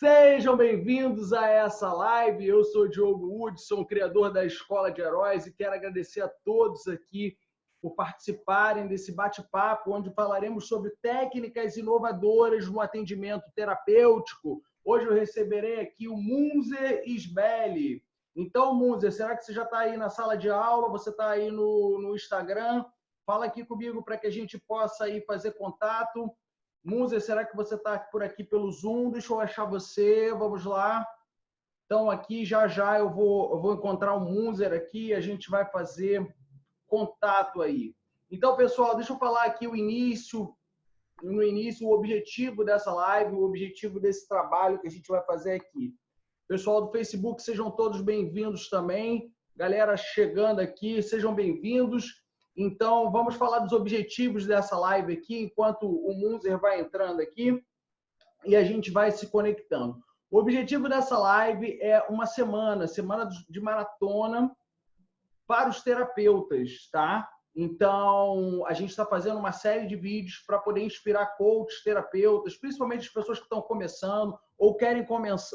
Sejam bem-vindos a essa live. Eu sou o Diogo Hudson, criador da Escola de Heróis, e quero agradecer a todos aqui por participarem desse bate-papo, onde falaremos sobre técnicas inovadoras no atendimento terapêutico. Hoje eu receberei aqui o Munzer Isbelli. Então, Munzer, será que você já está aí na sala de aula? Você está aí no Instagram? Fala aqui comigo para que a gente possa aí fazer contato. Munzer, será que você está por aqui pelo Zoom? Deixa eu achar você, vamos lá. Então, aqui já eu vou encontrar o Munzer aqui, a gente vai fazer contato aí. Então, pessoal, deixa eu falar aqui no início, o objetivo dessa live, o objetivo desse trabalho que a gente vai fazer aqui. Pessoal do Facebook, sejam todos bem-vindos também. Galera chegando aqui, sejam bem-vindos. Então, vamos falar dos objetivos dessa live aqui, enquanto o Munzer vai entrando aqui e a gente vai se conectando. O objetivo dessa live é uma semana de maratona para os terapeutas, tá? Então, a gente está fazendo uma série de vídeos para poder inspirar coaches, terapeutas, principalmente as pessoas que estão começando ou querem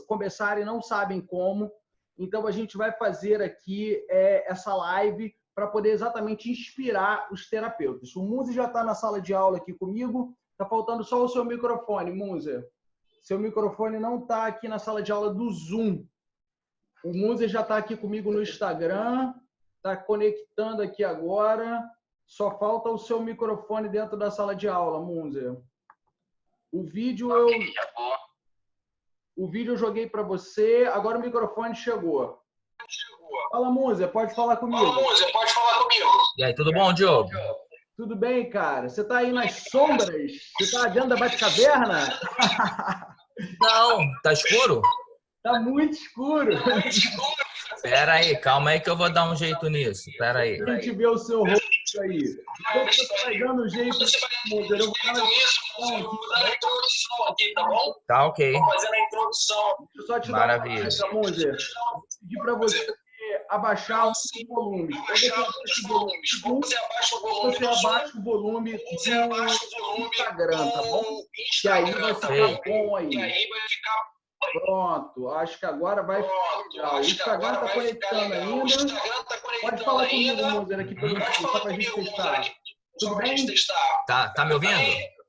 começar e não sabem como. Então, a gente vai fazer aqui essa live para poder exatamente inspirar os terapeutas. O Munzer já está na sala de aula aqui comigo. Está faltando só o seu microfone, Munzer. Seu microfone não está aqui na sala de aula do Zoom. O Munzer já está aqui comigo no Instagram. Está conectando aqui agora. Só falta o seu microfone dentro da sala de aula, Munzer. O vídeo eu joguei para você. Agora o microfone chegou. Fala, Munzer, pode falar comigo. E aí, tudo bom, Diogo? Tudo bem, cara? Você está aí nas sombras? Você está dentro da Batcaverna? Não, tá escuro? Tá muito escuro. Pera aí, calma aí que eu vou dar um jeito nisso. Pera aí. A gente vê o seu rosto aí. Então, você vai dando um jeito, Munzer. Eu vou dar uma introdução aqui, tá bom? Tá ok. Vou fazer a introdução. Deixa eu só te dar uma dica, Munzer. Pedir para você abaixar os volumes. Quando você abaixa o volume do Instagram, tá bom? Que aí vai ficar bom aí. Pronto, acho que agora vai ficar. O Instagram está conectando ainda. Pode falar comigo, Munzer, aqui pelo Zoom, só para a gente testar. Tudo bem? Tá me ouvindo?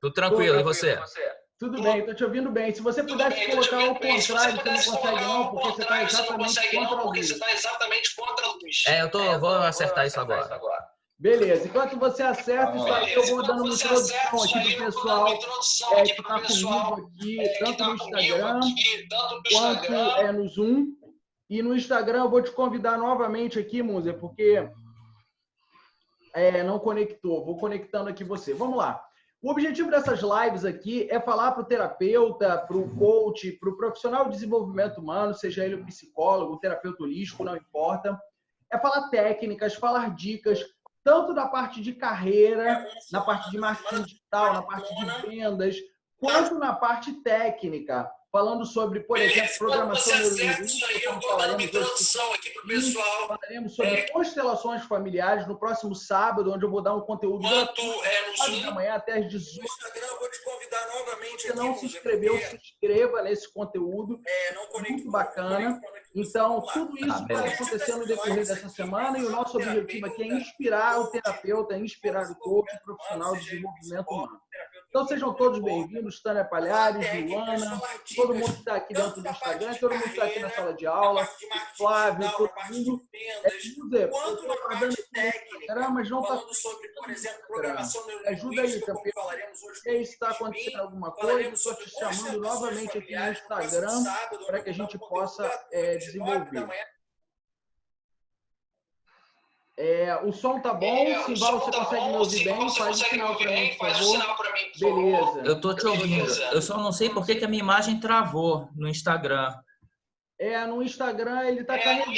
Tudo tranquilo, e você? Tudo bem, estou te ouvindo bem. Se você pudesse colocar ao contrário, você não consegue não, porque você está exatamente contra a luz. Eu vou acertar isso agora. Beleza, enquanto você acerta isso aí, eu vou dando uma introdução aqui para o pessoal que está comigo aqui, tanto no Instagram quanto no Zoom. E no Instagram eu vou te convidar novamente aqui, Munzer, porque não conectou. Vou conectando aqui você. Vamos lá. O objetivo dessas lives aqui é falar para o terapeuta, para o coach, para o profissional de desenvolvimento humano, seja ele um psicólogo, um terapeuta holístico, não importa. É falar técnicas, falar dicas, tanto da parte de carreira, na parte de marketing digital, na parte de vendas, quanto na parte técnica. Falando sobre, por exemplo, programação neurolinguística, falaremos sobre constelações familiares no próximo sábado, onde eu vou dar um conteúdo da manhã até às 18. Se você não se inscreveu, se inscreva nesse conteúdo. Muito bacana. Então, tudo isso vai acontecer no decorrer dessa semana e o nosso objetivo aqui é inspirar o terapeuta, inspirar o coach, o profissional de desenvolvimento humano. Então, sejam todos bem-vindos, Tânia Palhares, Luana, todo mundo que está aqui dentro do Instagram, todo mundo que está aqui na sala de aula, o Flávio, todo mundo. Munzer, eu estou aguardando aqui no Instagram, mas não está ajuda aí, campeão. Se está acontecendo alguma coisa, eu estou te chamando novamente aqui no Instagram para que a gente possa desenvolver. O som tá bom? Simval, você consegue me ouvir bem? Faz o sinal para mim, por favor. Beleza. Eu tô te ouvindo. Eu só não sei por que a minha imagem travou no Instagram. No Instagram ele tá carregando.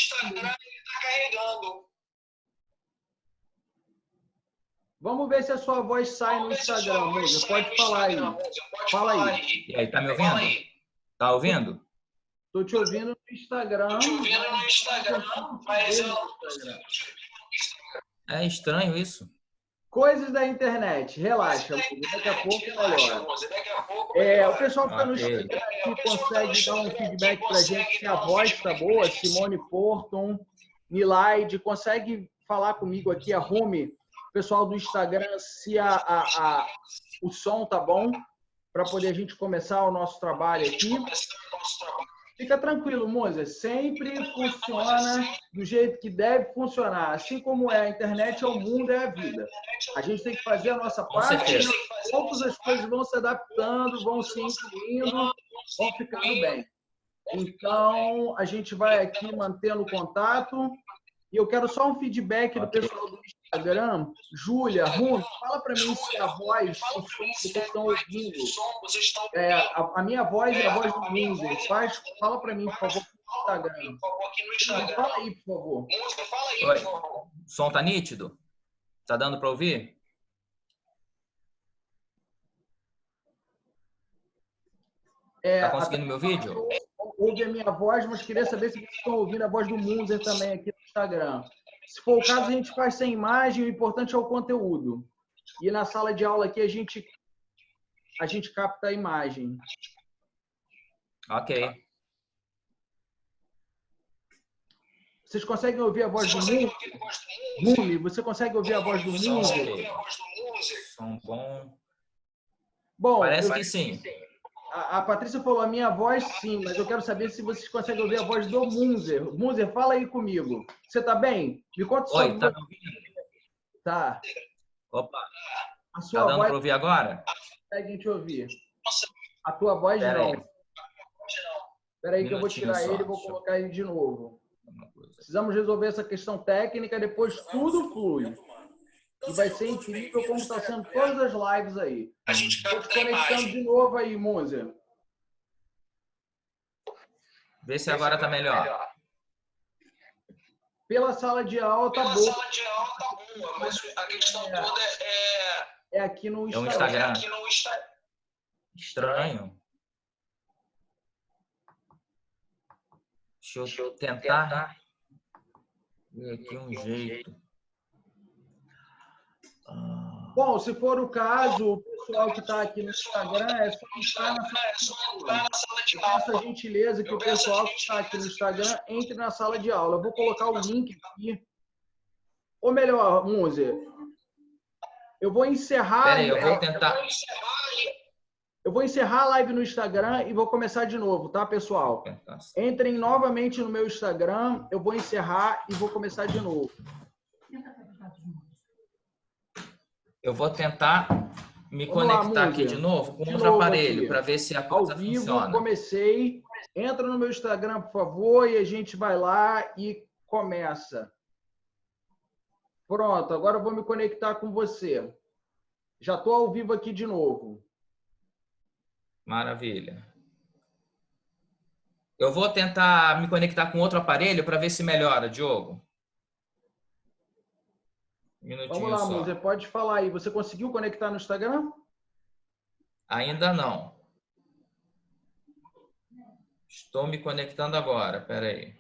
Vamos ver se a sua voz sai no Instagram, Munzer. Pode falar aí. Fala aí. E aí, tá me ouvindo? Tá ouvindo? Tô te ouvindo no Instagram. É estranho isso. Coisas da internet. Relaxa, daqui a pouco melhora. O pessoal que está no Instagram aqui consegue dar um feedback para a gente se a voz está boa. Simone Porton, Nilaide, consegue falar comigo aqui, arrume o pessoal do Instagram se o som tá bom para poder a gente começar o nosso trabalho aqui. Fica tranquilo, Moza, sempre funciona do jeito que deve funcionar. Assim como é a internet, é o mundo, é a vida. A gente tem que fazer a nossa parte, e aos poucos as coisas vão se adaptando, vão se incluindo, vão ficando bem. Então, a gente vai aqui mantendo contato. E eu quero só um feedback do pessoal do Instagram. Júlia, Rumi, fala para mim se a voz, o som que vocês estão ouvindo, a minha voz e a voz do Munzer. Fala para mim, por favor, no Instagram. Fala aí, por favor. Oi. O som tá nítido? Tá dando para ouvir? Tá conseguindo meu vídeo? Ouve a minha voz, mas queria saber se vocês estão ouvindo a voz do Munzer também aqui no Instagram. Se for o caso, a gente faz sem imagem, o importante é o conteúdo. E na sala de aula aqui a gente capta a imagem. Ok. Vocês conseguem ouvir a voz do Munzer? Rumi, você consegue ouvir a voz do Munzer? Som bom. Bom, parece que sim. A Patrícia falou a minha voz, sim, mas eu quero saber se vocês conseguem ouvir a voz do Munzer. Munzer, fala aí comigo. Você tá bem? Me conta só. Oi, tá me ouvindo? Tá. Opa. A sua tá dando voz... para ouvir agora? Consegue te ouvir. A tua voz não. Espera aí que eu vou tirar ele e vou colocar ele de novo. Precisamos resolver essa questão técnica, depois tudo flui. E vai ser incrível como está sendo todas as lives aí. Estou te conectando de novo aí, Munzer. Vê se agora tá melhor. Pela sala de aula tá boa. Pela sala de aula tá boa, mas a questão toda é aqui no Instagram. Instagram. É aqui no Instagram. Estranho. Deixa eu tentar ver aqui um jeito. Bom, se for o caso, o pessoal que está aqui no Instagram é só entrar na sala de aula. Eu peço a gentileza que o pessoal que está aqui no Instagram entre na sala de aula. Eu vou colocar o link aqui. Ou melhor, Munzer, eu vou encerrar... Peraí, eu vou tentar... Eu vou encerrar a live no Instagram e vou começar de novo, tá, pessoal? Entrem novamente no meu Instagram, eu vou encerrar e vou começar de novo. Eu vou tentar me conectar aqui de novo com outro aparelho para ver se a coisa funciona. Comecei. Entra no meu Instagram, por favor, e a gente vai lá e começa. Pronto, agora eu vou me conectar com você. Já estou ao vivo aqui de novo. Maravilha. Eu vou tentar me conectar com outro aparelho para ver se melhora, Diogo. Vamos lá, Munzer, pode falar aí. Você conseguiu conectar no Instagram? Ainda não. Estou me conectando agora. Espera aí.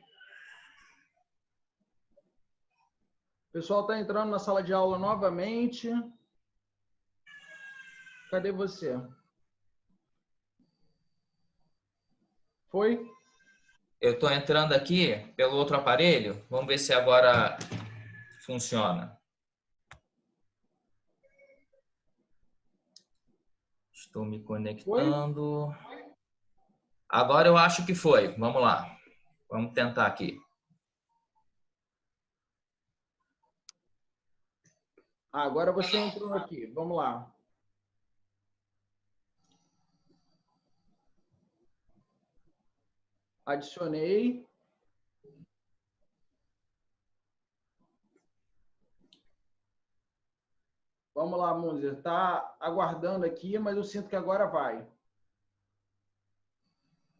O pessoal está entrando na sala de aula novamente. Cadê você? Foi? Eu estou entrando aqui pelo outro aparelho. Vamos ver se agora funciona. Estou me conectando. Foi? Agora eu acho que foi. Vamos lá. Vamos tentar aqui. Agora você entrou aqui. Vamos lá. Adicionei. Vamos lá, Munzer. Está aguardando aqui, mas eu sinto que agora vai.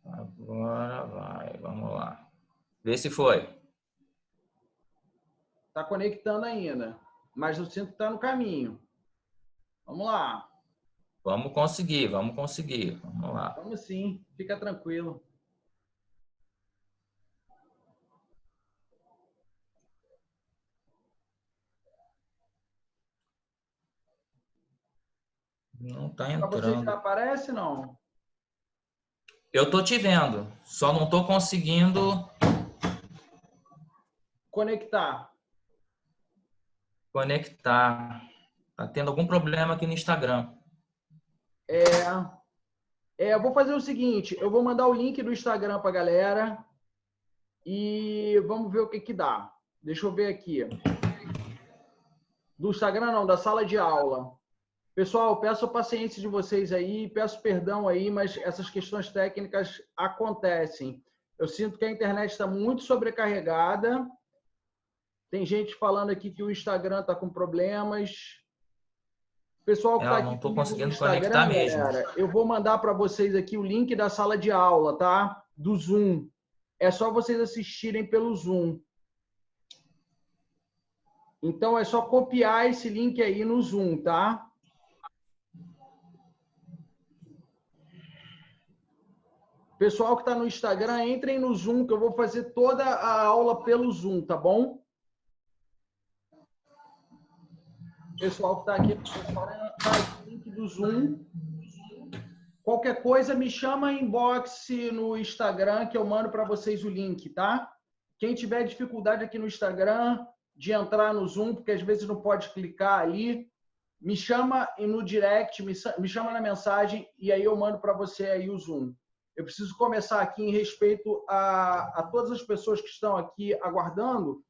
Agora vai. Vamos lá. Vê se foi. Está conectando ainda, mas eu sinto que está no caminho. Vamos lá. Vamos conseguir, vamos conseguir. Vamos lá. Vamos sim. Fica tranquilo. Não está Para você já entrando. aparece, não? Eu tô te vendo, só não tô conseguindo Conectar. conectar. Tá tendo algum problema aqui no Instagram. Eu vou fazer o seguinte, eu vou mandar o link do Instagram para a galera e vamos ver o que dá. Deixa eu ver aqui. Do Instagram não, da sala de aula. Pessoal, peço a paciência de vocês aí, peço perdão aí, mas essas questões técnicas acontecem. Eu sinto que a internet está muito sobrecarregada. Tem gente falando aqui que o Instagram está com problemas. Pessoal que está Eu aqui não tô comigo no conseguindo conectar Instagram, mesmo. galera, eu vou mandar para vocês aqui o link da sala de aula, tá? Do Zoom. É só vocês assistirem pelo Zoom. Então, é só copiar esse link aí no Zoom, tá? Pessoal que está no Instagram, entrem no Zoom, que eu vou fazer toda a aula pelo Zoom, tá bom? Pessoal que está aqui no Instagram, faz o link do Zoom. Qualquer coisa, me chama em inbox no Instagram, que eu mando para vocês o link, tá? Quem tiver dificuldade aqui no Instagram de entrar no Zoom, porque às vezes não pode clicar ali, me chama no direct, me chama na mensagem e aí eu mando para você aí o Zoom. Eu preciso começar aqui em respeito a todas as pessoas que estão aqui aguardando.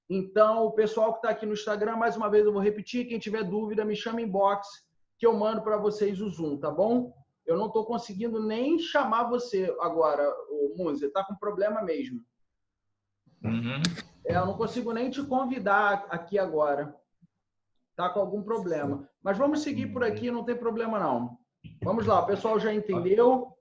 Então, o pessoal que está aqui no Instagram, mais uma vez eu vou repetir, quem tiver dúvida, me chama em inbox, que eu mando para vocês o Zoom, tá bom? Eu não estou conseguindo nem chamar você agora, Munzi, está com problema mesmo. Uhum. Eu não consigo nem te convidar aqui agora. Está com algum problema. Mas vamos seguir por aqui, não tem problema não. Vamos lá, o pessoal já entendeu.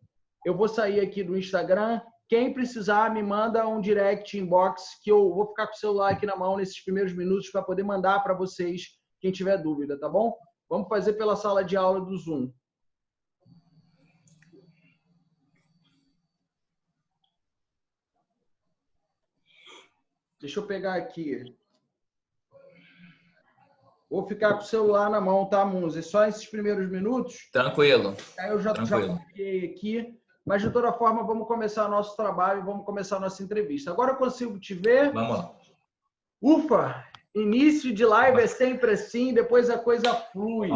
Eu vou sair aqui do Instagram. Quem precisar, me manda um direct inbox, que eu vou ficar com o celular aqui na mão nesses primeiros minutos para poder mandar para vocês, quem tiver dúvida, tá bom? Vamos fazer pela sala de aula do Zoom. Deixa eu pegar aqui. Vou ficar com o celular na mão, tá, Munzi? Só esses primeiros minutos. Tranquilo. Aí eu já copiei aqui. Mas, de toda forma, vamos começar nosso trabalho, vamos começar a nossa entrevista. Agora eu consigo te ver. Vamos lá. Ufa! Início de live é sempre assim, depois a coisa flui.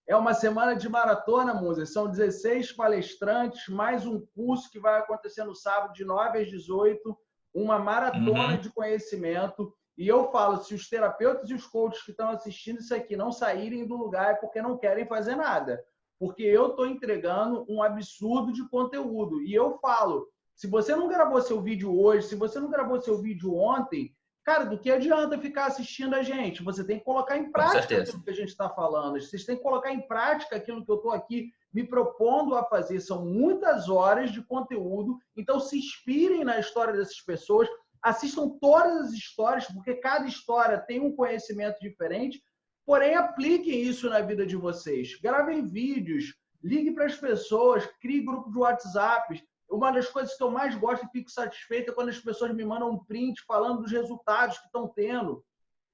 É uma semana de maratona, Munzi. São 16 palestrantes, mais um curso que vai acontecer no sábado, de 9 às 18. Uma maratona de conhecimento. E eu falo, se os terapeutas e os coaches que estão assistindo isso aqui não saírem do lugar é porque não querem fazer nada. Porque eu estou entregando um absurdo de conteúdo. E eu falo, se você não gravou seu vídeo hoje, se você não gravou seu vídeo ontem, cara, do que adianta ficar assistindo a gente? Você tem que colocar em prática aquilo que a gente está falando. Vocês têm que colocar em prática aquilo que eu estou aqui me propondo a fazer. São muitas horas de conteúdo. Então, se inspirem na história dessas pessoas. Assistam todas as histórias, porque cada história tem um conhecimento diferente. Porém, apliquem isso na vida de vocês. Gravem vídeos, ligue para as pessoas, crie grupo de WhatsApp. Uma das coisas que eu mais gosto e fico satisfeito é quando as pessoas me mandam um print falando dos resultados que estão tendo.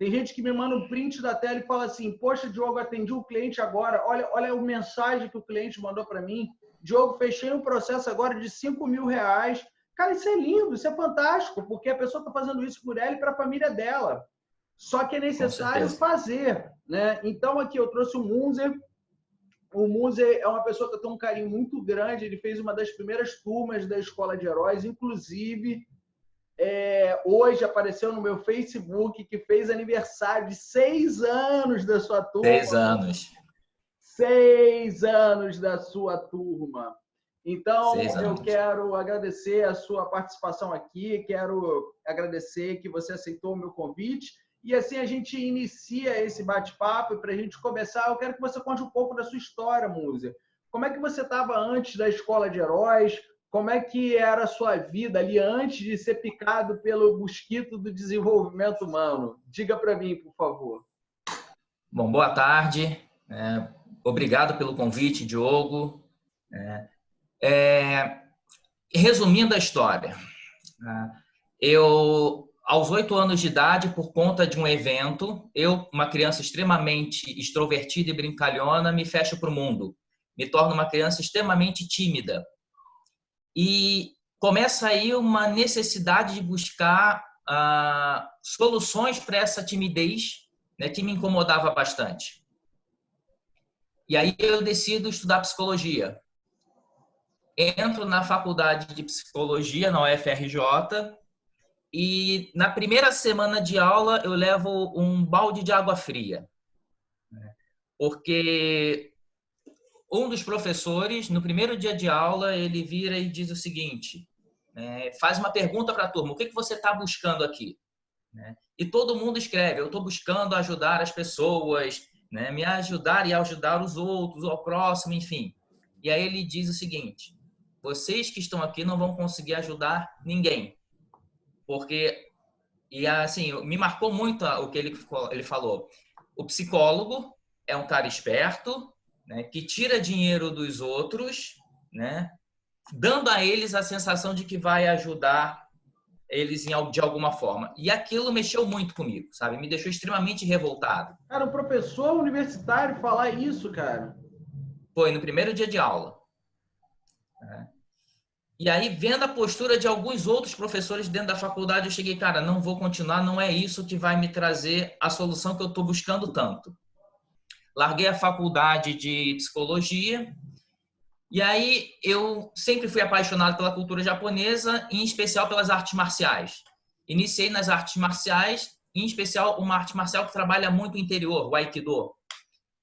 Tem gente que me manda um print da tela e fala assim, poxa, Diogo, atendi o cliente agora, olha a mensagem que o cliente mandou para mim. Diogo, fechei um processo agora de R$5.000. Cara, isso é lindo, isso é fantástico, porque a pessoa está fazendo isso por ela e para a família dela. Só que é necessário fazer, né? Então, aqui eu trouxe o Munzer. O Munzer é uma pessoa que eu tenho um carinho muito grande. Ele fez uma das primeiras turmas da Escola de Heróis. Inclusive, hoje apareceu no meu Facebook que fez aniversário de 6 anos da sua turma. 6 anos. 6 anos da sua turma. Então, eu quero agradecer a sua participação aqui. Quero agradecer que você aceitou o meu convite. E assim a gente inicia esse bate-papo. Para a gente começar, eu quero que você conte um pouco da sua história, Munzer. Como é que você estava antes da Escola de Heróis? Como é que era a sua vida ali antes de ser picado pelo mosquito do desenvolvimento humano? Diga para mim, por favor. Bom, boa tarde. Obrigado pelo convite, Diogo. Resumindo a história, aos 8 anos de idade, por conta de um evento, eu, uma criança extremamente extrovertida e brincalhona, me fecho para o mundo. Me torno uma criança extremamente tímida. E começa aí uma necessidade de buscar soluções para essa timidez, né, que me incomodava bastante. E aí eu decido estudar psicologia. Entro na faculdade de psicologia, na UFRJ, e na primeira semana de aula eu levo um balde de água fria. Porque um dos professores, no primeiro dia de aula, ele vira e diz o seguinte, faz uma pergunta para a turma, o que você está buscando aqui? E todo mundo escreve, eu estou buscando ajudar as pessoas, me ajudar e ajudar os outros, ao próximo, enfim. E aí ele diz o seguinte, vocês que estão aqui não vão conseguir ajudar ninguém. Porque, e assim, me marcou muito o que ele falou. O psicólogo é um cara esperto, que tira dinheiro dos outros, dando a eles a sensação de que vai ajudar eles de alguma forma. E aquilo mexeu muito comigo, sabe? Me deixou extremamente revoltado. Cara, um professor universitário falar isso, cara. Foi no primeiro dia de aula. E aí, vendo a postura de alguns outros professores dentro da faculdade, eu cheguei, cara, não vou continuar, não é isso que vai me trazer a solução que eu estou buscando tanto. Larguei a faculdade de psicologia. E aí, eu sempre fui apaixonado pela cultura japonesa, em especial pelas artes marciais. Iniciei nas artes marciais, em especial uma arte marcial que trabalha muito o interior, o Aikido.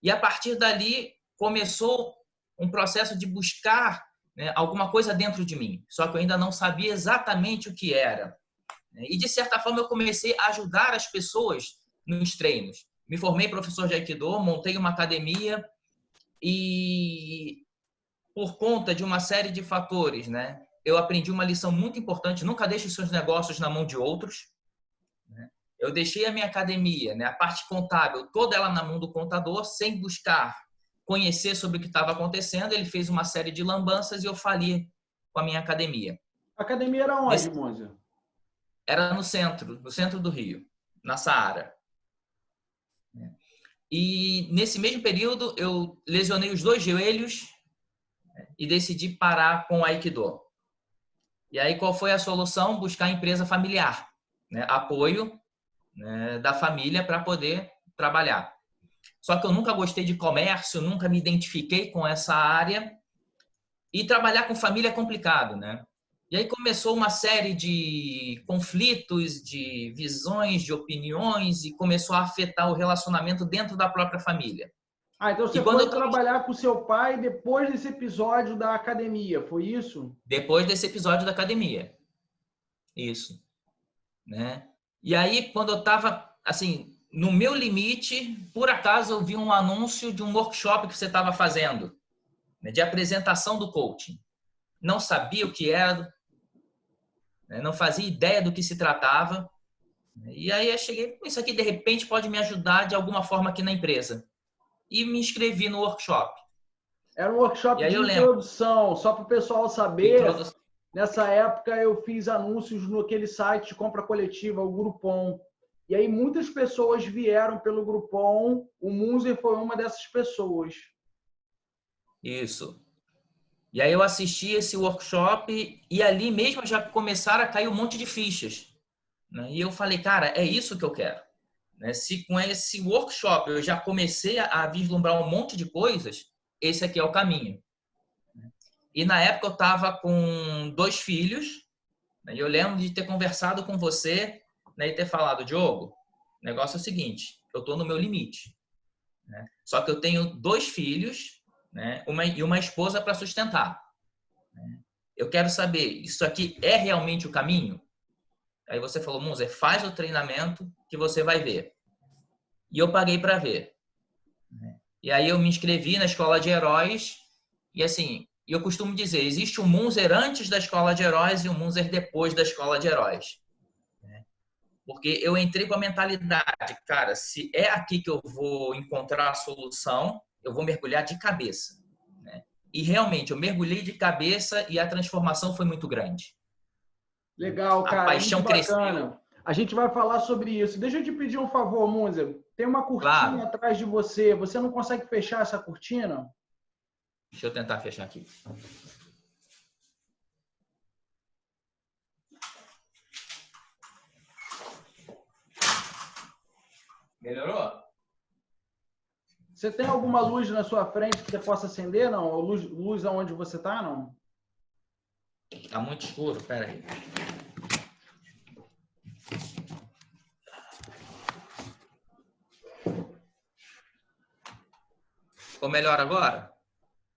E a partir dali, começou um processo de buscar alguma coisa dentro de mim. Só que eu ainda não sabia exatamente o que era. E, de certa forma, eu comecei a ajudar as pessoas nos treinos. Me formei professor de Aikido, montei uma academia e... por conta de uma série de fatores, eu aprendi uma lição muito importante, nunca deixe os seus negócios na mão de outros. Eu deixei a minha academia, a parte contábil, toda ela na mão do contador, sem buscar conhecer sobre o que estava acontecendo. Ele fez uma série de lambanças e eu fali com a minha academia. A academia era onde, Monza? Era no centro do Rio, na Saara. E nesse mesmo período eu lesionei os 2 joelhos e decidi parar com o Aikido. E aí qual foi a solução? Buscar a empresa familiar, apoio da família para poder trabalhar. Só que eu nunca gostei de comércio, nunca me identifiquei com essa área e trabalhar com família é complicado, E aí começou uma série de conflitos, de visões, de opiniões e começou a afetar o relacionamento dentro da própria família. Então você foi trabalhar com seu pai depois desse episódio da academia, foi isso? Depois desse episódio da academia. Isso. E aí, quando eu estava, assim, no meu limite, por acaso eu vi um anúncio de um workshop que você estava fazendo, de apresentação do coaching. Não sabia o que era, não fazia ideia do que se tratava. E aí eu cheguei, isso aqui de repente pode me ajudar de alguma forma aqui na empresa. E me inscrevi no workshop. Era um workshop de introdução, só para o pessoal saber. Nessa época eu fiz anúncios naquele site de compra coletiva, o Groupon. E aí muitas pessoas vieram pelo Groupon, o Munzer foi uma dessas pessoas. Isso. E aí eu assisti esse workshop e ali mesmo já começaram a cair um monte de fichas. E eu falei, cara, é isso que eu quero. Se com esse workshop eu já comecei a vislumbrar um monte de coisas, esse aqui é o caminho. E na época eu estava com 2 filhos, e eu lembro de ter conversado com você e ter falado, Diogo, o negócio é o seguinte, eu estou no meu limite. Só que eu tenho 2 filhos e uma esposa para sustentar. Eu quero saber, isso aqui é realmente o caminho? Aí você falou, Munzer, faz o treinamento que você vai ver. E eu paguei para ver. E aí eu me inscrevi na Escola de Heróis. E assim, eu costumo dizer, existe um Munzer antes da Escola de Heróis e um Munzer depois da Escola de Heróis. Porque eu entrei com a mentalidade, cara, se é aqui que eu vou encontrar a solução, eu vou mergulhar de cabeça. E realmente, eu mergulhei de cabeça e a transformação foi muito grande. Legal, cara. A paixão cresceu. A gente vai falar sobre isso. Deixa eu te pedir um favor, Munzer. Tem uma cortina Claro. atrás de você. Você não consegue fechar essa cortina? Deixa eu tentar fechar aqui. Melhorou? Você tem alguma luz na sua frente que você possa acender? Não? Ou luz aonde você está? Não? Tá muito escuro, pera aí. Ficou melhor agora?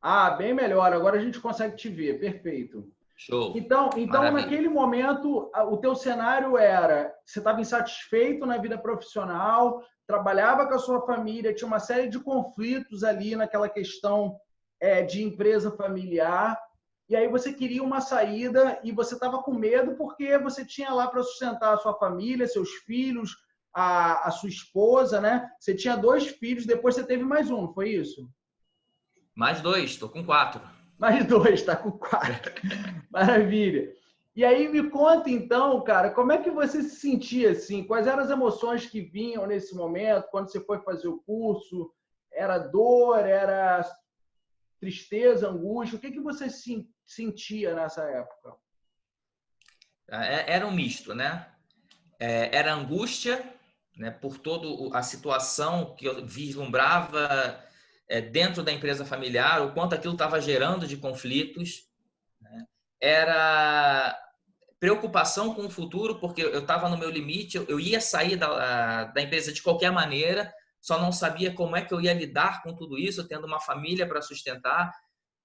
Ah, bem melhor. Agora a gente consegue te ver. Perfeito. Show. Então Maravilha. naquele momento, o teu cenário era, você estava insatisfeito na vida profissional, trabalhava com a sua família, tinha uma série de conflitos ali naquela questão de empresa familiar, e aí você queria uma saída e você estava com medo porque você tinha lá para sustentar a sua família, seus filhos, a sua esposa, né? Você tinha 2 filhos, depois você teve mais um, foi isso? Mais 2, tô com 4. Mais 2, tá com 4. Maravilha. E aí me conta então, cara, como é que você se sentia assim? Quais eram as emoções que vinham nesse momento, quando você foi fazer o curso? Era dor, era tristeza, angústia? O que que você sentia nessa época? Era um misto, né? Era angústia, né, por toda a situação que eu vislumbrava dentro da empresa familiar, o quanto aquilo estava gerando de conflitos, né? Era preocupação com o futuro, porque eu estava no meu limite, eu ia sair da empresa de qualquer maneira, só não sabia como é que eu ia lidar com tudo isso, tendo uma família para sustentar,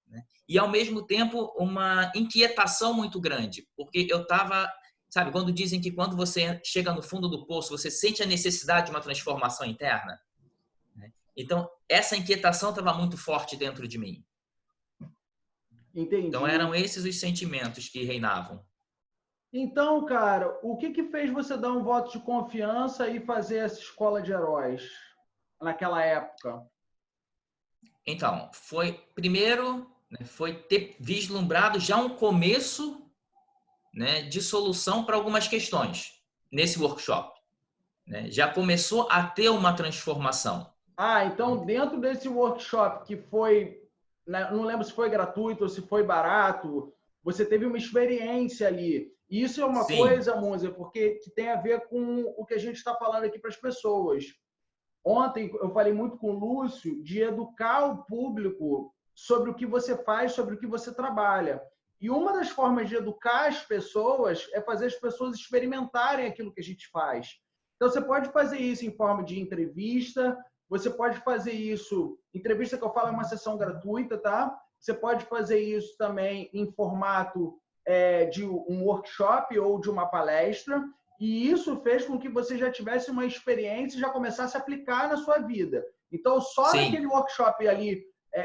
né? E, ao mesmo tempo, uma inquietação muito grande, porque eu estava... Sabe, quando dizem que quando você chega no fundo do poço, você sente a necessidade de uma transformação interna? Então, essa inquietação estava muito forte dentro de mim. Entendi. Então, eram esses os sentimentos que reinavam. Então, cara, o que que fez você dar um voto de confiança e fazer essa escola de heróis naquela época? Então, primeiro, né, foi ter vislumbrado já um começo, né, de solução para algumas questões nesse workshop, né? Já começou a ter uma transformação. Ah, então dentro desse workshop que foi, não lembro se foi gratuito ou se foi barato, você teve uma experiência ali. E isso é uma Sim, coisa, Monza, porque que tem a ver com o que a gente está falando aqui para as pessoas. Ontem eu falei muito com o Lúcio de educar o público sobre o que você faz, sobre o que você trabalha. E uma das formas de educar as pessoas é fazer as pessoas experimentarem aquilo que a gente faz. Então, você pode fazer isso em forma de entrevista, você pode fazer isso... Entrevista que eu falo é uma sessão gratuita, tá? Você pode fazer isso também em formato de um workshop ou de uma palestra. E isso fez com que você já tivesse uma experiência e já começasse a aplicar na sua vida. Então, só sim, naquele workshop ali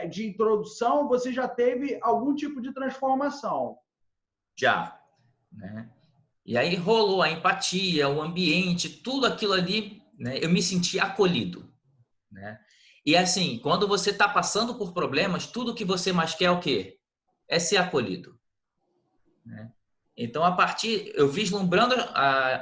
de introdução, você já teve algum tipo de transformação. já, né? E aí rolou a empatia, o ambiente, tudo aquilo ali, né? Eu me senti acolhido, né? E assim, quando você está passando por problemas, tudo que você mais quer é o quê? É ser acolhido, né? Então, eu vislumbrando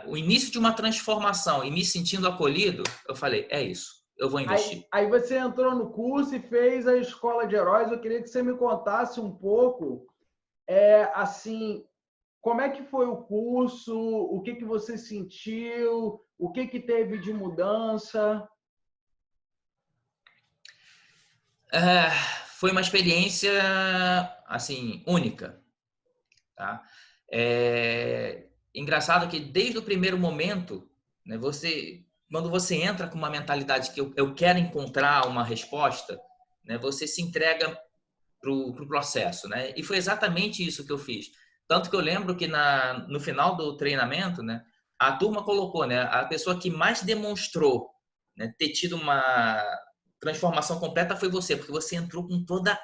o início de uma transformação e me sentindo acolhido, eu falei, é isso, eu vou investir. Aí você entrou no curso e fez a Escola de Heróis. Eu queria que você me contasse um pouco, assim, como é que foi o curso, o que que você sentiu, o que que teve de mudança. É, foi uma experiência, assim, única, tá? Engraçado que desde o primeiro momento, né, quando você entra com uma mentalidade que eu quero encontrar uma resposta, né, você se entrega pro processo, né? E foi exatamente isso que eu fiz. Tanto que eu lembro que no final do treinamento, né, a turma colocou, né, a pessoa que mais demonstrou, né, ter tido uma transformação completa foi você, porque você entrou com toda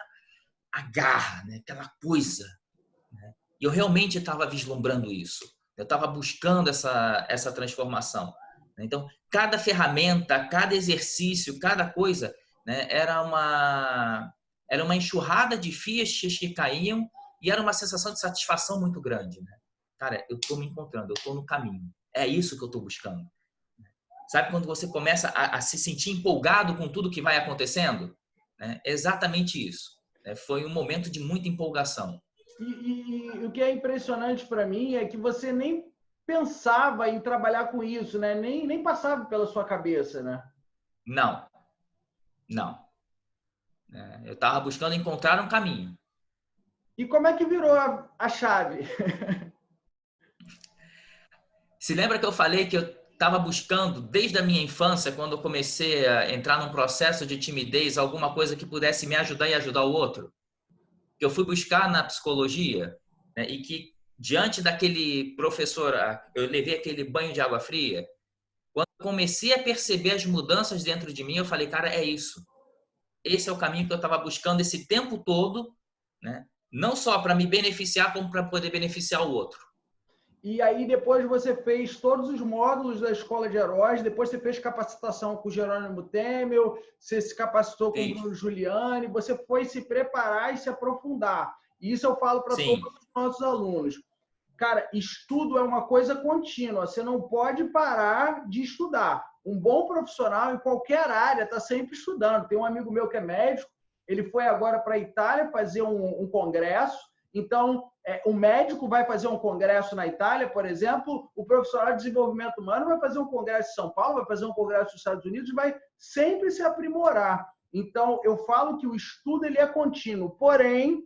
a garra, né, aquela coisa, né? E eu realmente estava vislumbrando isso. Eu estava buscando essa transformação. Então, cada ferramenta, cada exercício, cada coisa, né, era uma enxurrada de fichas que caíam e era uma sensação de satisfação muito grande, né? Cara, eu estou me encontrando, eu estou no caminho. é isso que eu estou buscando. Sabe quando você começa a se sentir empolgado com tudo que vai acontecendo? É exatamente isso. Foi um momento de muita empolgação. E o que é impressionante para mim é que você nem pensava em trabalhar com isso, né? Nem passava pela sua cabeça, né? Não, não. Eu estava buscando encontrar um caminho. E como é que virou a chave? Se lembra que eu falei que eu estava buscando, desde a minha infância, quando eu comecei a entrar num processo de timidez, alguma coisa que pudesse me ajudar e ajudar o outro? Que eu fui buscar na psicologia, né, e que, diante daquele professor, eu levei aquele banho de água fria. Quando eu comecei a perceber as mudanças dentro de mim, eu falei, cara, é isso. Esse é o caminho que eu estava buscando esse tempo todo, né? Não só para me beneficiar, como para poder beneficiar o outro. E aí depois você fez todos os módulos da Escola de Heróis, depois você fez capacitação com o Jerônimo Temel, você se capacitou com o Bruno Giuliani, você foi se preparar e se aprofundar. E isso eu falo para todos os nossos alunos. Cara, estudo é uma coisa contínua, você não pode parar de estudar. Um bom profissional em qualquer área está sempre estudando. Tem um amigo meu que é médico, ele foi agora para a Itália fazer um congresso. Então, o médico vai fazer um congresso na Itália, por exemplo, o profissional de desenvolvimento humano vai fazer um congresso em São Paulo, vai fazer um congresso nos Estados Unidos, vai sempre se aprimorar. Então, eu falo que o estudo ele é contínuo, porém,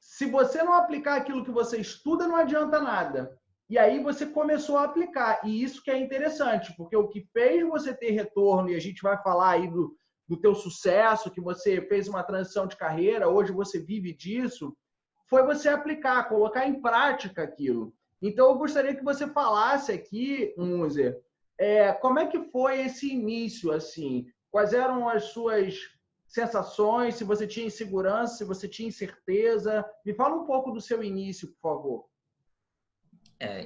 se você não aplicar aquilo que você estuda, não adianta nada. E aí você começou a aplicar, e isso que é interessante, porque o que fez você ter retorno, e a gente vai falar aí do teu sucesso, que você fez uma transição de carreira, hoje você vive disso, foi você aplicar, colocar em prática aquilo. Então, eu gostaria que você falasse aqui, Munzer, como é que foi esse início, assim? Quais eram as suas sensações, se você tinha insegurança, se você tinha incerteza? Me fala um pouco do seu início, por favor.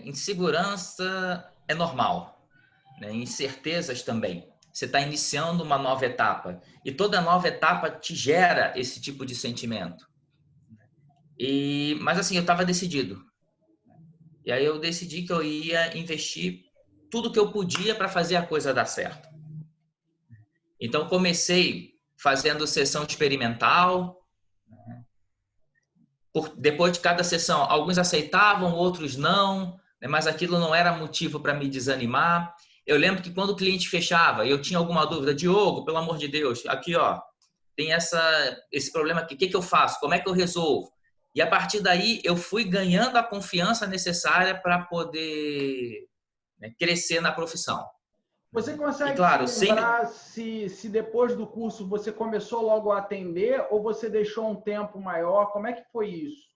Insegurança é normal, né? Incertezas também. Você está iniciando uma nova etapa e toda nova etapa te gera esse tipo de sentimento. Mas assim, eu estava decidido. E aí eu decidi que eu ia investir tudo que eu podia para fazer a coisa dar certo. Então comecei fazendo sessão experimental. Depois de cada sessão, alguns aceitavam, outros não, mas aquilo não era motivo para me desanimar. Eu lembro que quando o cliente fechava, eu tinha alguma dúvida, Diogo, pelo amor de Deus, aqui ó, tem esse problema aqui, o que eu faço? Como é que eu resolvo? E a partir daí eu fui ganhando a confiança necessária para poder, né, crescer na profissão. Você consegue claro, se lembrar se depois do curso você começou logo a atender ou você deixou um tempo maior? Como é que foi isso?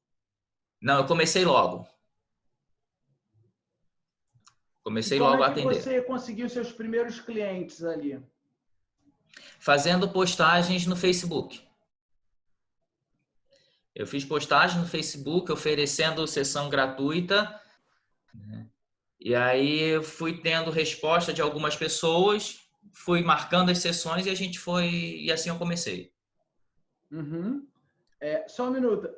Não, eu comecei logo. Comecei logo a atender. Como é que você conseguiu seus primeiros clientes ali? Fazendo postagens no Facebook. Eu fiz postagem no Facebook oferecendo sessão gratuita, né? E aí fui tendo resposta de algumas pessoas, fui marcando as sessões e assim eu comecei. Uhum. Só um minuto.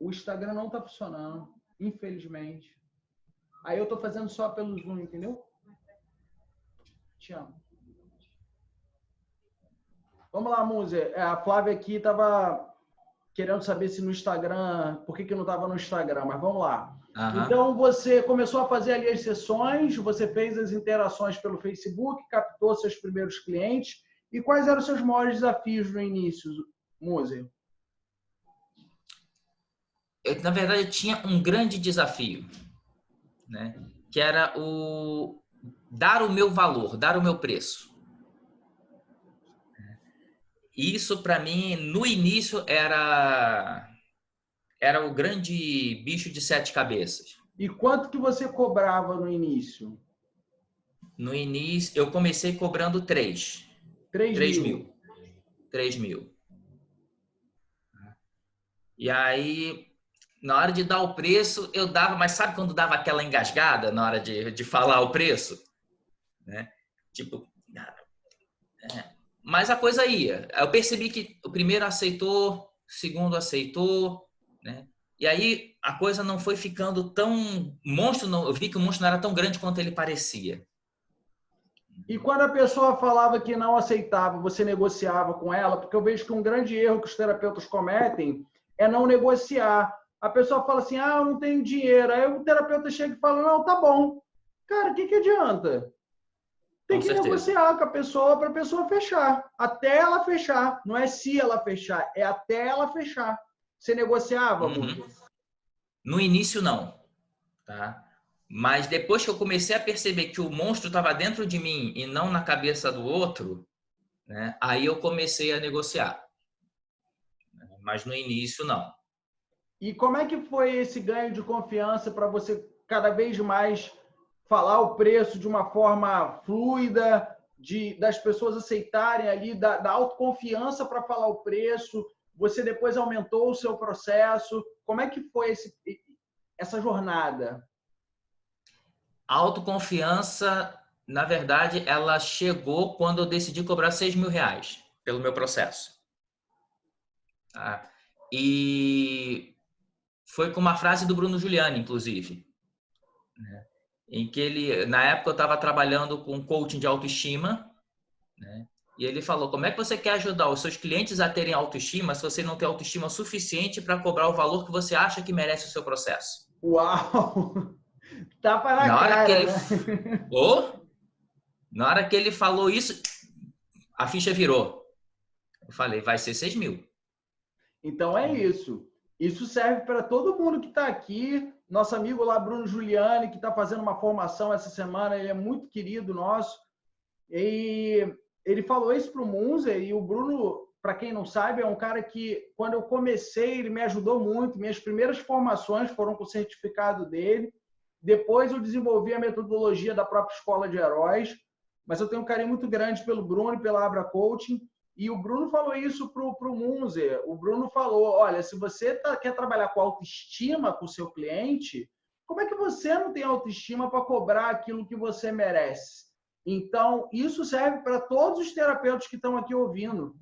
O Instagram não está funcionando, infelizmente. Aí eu estou fazendo só pelo Zoom, entendeu? Te amo. Vamos lá, Munzer. A Flávia aqui estava querendo saber se no Instagram, por que não estava no Instagram, mas vamos lá. Uhum. Então, você começou a fazer ali as sessões, você fez as interações pelo Facebook, captou seus primeiros clientes. E quais eram os seus maiores desafios no início, Munzer? Na verdade, eu tinha um grande desafio, né? Que era dar o meu valor, dar o meu preço. Isso, para mim, no início, era o grande bicho de 7 cabeças. E quanto que você cobrava no início? No início, eu comecei cobrando 3 mil. 3 mil. E aí, na hora de dar o preço, eu dava, mas sabe quando dava aquela engasgada na hora de falar o preço? Né? Tipo, mas a coisa ia. Eu percebi que o primeiro aceitou, o segundo aceitou, né? E aí a coisa não foi ficando tão... eu vi que o monstro não era tão grande quanto ele parecia. E quando a pessoa falava que não aceitava, você negociava com ela? Porque eu vejo que um grande erro que os terapeutas cometem é não negociar. A pessoa fala assim, eu não tenho dinheiro. Aí o terapeuta chega e fala, não, tá bom. Cara, o que adianta? Tem que negociar com a pessoa para a pessoa fechar. Até ela fechar. Não é se ela fechar, é até ela fechar. Você negociava, muito? No início, não. Tá? Mas depois que eu comecei a perceber que o monstro estava dentro de mim e não na cabeça do outro, né, aí eu comecei a negociar. Mas no início, não. E como é que foi esse ganho de confiança para você cada vez mais falar o preço de uma forma fluida, das pessoas aceitarem ali, da autoconfiança para falar o preço? Você depois aumentou o seu processo. Como é que foi essa jornada? A autoconfiança, na verdade, ela chegou quando eu decidi cobrar R$6.000 pelo meu processo. Tá? E foi com uma frase do Bruno Giuliani, inclusive, né? Em que ele, na época eu estava trabalhando com coaching de autoestima, né? E ele falou, como é que você quer ajudar os seus clientes a terem autoestima se você não tem autoestima suficiente para cobrar o valor que você acha que merece o seu processo? Uau! Tapa na Na hora cara, que ele... né? Na hora que ele falou isso, a ficha virou. Eu falei, vai ser 6.000. Então é isso. Isso serve para todo mundo que está aqui. Nosso amigo lá, Bruno Giuliani, que está fazendo uma formação essa semana, ele é muito querido nosso. E ele falou isso para o Munzer, e o Bruno, para quem não sabe, é um cara que, quando eu comecei, ele me ajudou muito. Minhas primeiras formações foram com o certificado dele. Depois eu desenvolvi a metodologia da própria Escola de Heróis. Mas eu tenho um carinho muito grande pelo Bruno e pela Abra Coaching. E o Bruno falou isso para o Munzer. O Bruno falou, olha, se você quer trabalhar com autoestima com o seu cliente, como é que você não tem autoestima para cobrar aquilo que você merece? Então, isso serve para todos os terapeutas que estão aqui ouvindo,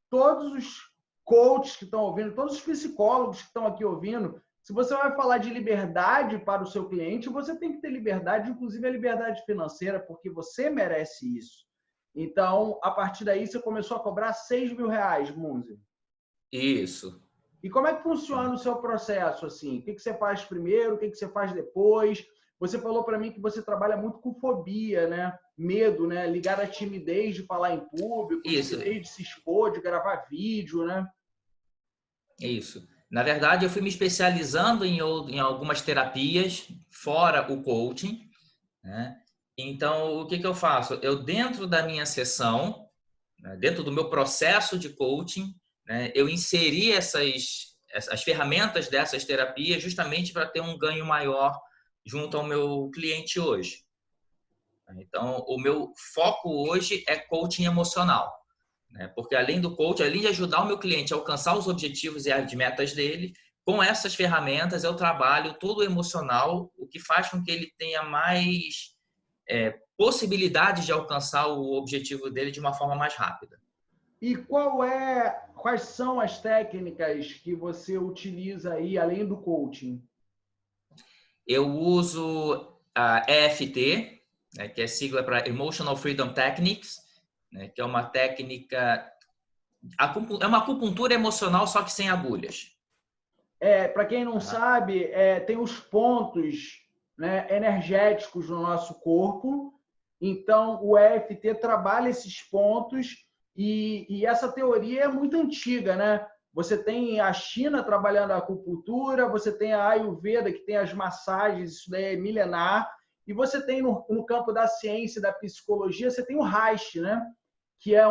todos os coaches que estão ouvindo, todos os psicólogos que estão aqui ouvindo. Se você vai falar de liberdade para o seu cliente, você tem que ter liberdade, inclusive a liberdade financeira, porque você merece isso. Então, a partir daí, você começou a cobrar R$6.000, Munzer. Isso. E como é que funciona o seu processo? Assim? O que você faz primeiro? O que você faz depois? Você falou para mim que você trabalha muito com fobia, né? Medo, né? Ligar a timidez de falar em público, timidez de se expor, de gravar vídeo, né? Isso. Na verdade, eu fui me especializando em algumas terapias fora o coaching, né? Então, o que eu faço? Eu, dentro da minha sessão, né, dentro do meu processo de coaching, né, eu inseri as ferramentas dessas terapias justamente para ter um ganho maior junto ao meu cliente hoje. Então, o meu foco hoje é coaching emocional, né? Porque além do coaching, além de ajudar o meu cliente a alcançar os objetivos e as metas dele, com essas ferramentas eu trabalho todo o emocional, o que faz com que ele tenha mais possibilidades de alcançar o objetivo dele de uma forma mais rápida. E quais são as técnicas que você utiliza aí, além do coaching? Eu uso a EFT, né, que é sigla para Emotional Freedom Techniques, né, que é uma técnica... É uma acupuntura emocional, só que sem agulhas. Para quem não sabe, tem os pontos, né, energéticos no nosso corpo. Então, o EFT trabalha esses pontos e essa teoria é muito antiga, né? Você tem a China trabalhando a acupuntura, você tem a Ayurveda, que tem as massagens, isso daí é milenar, e você tem no campo da ciência e da psicologia, você tem o Reich, né? Que é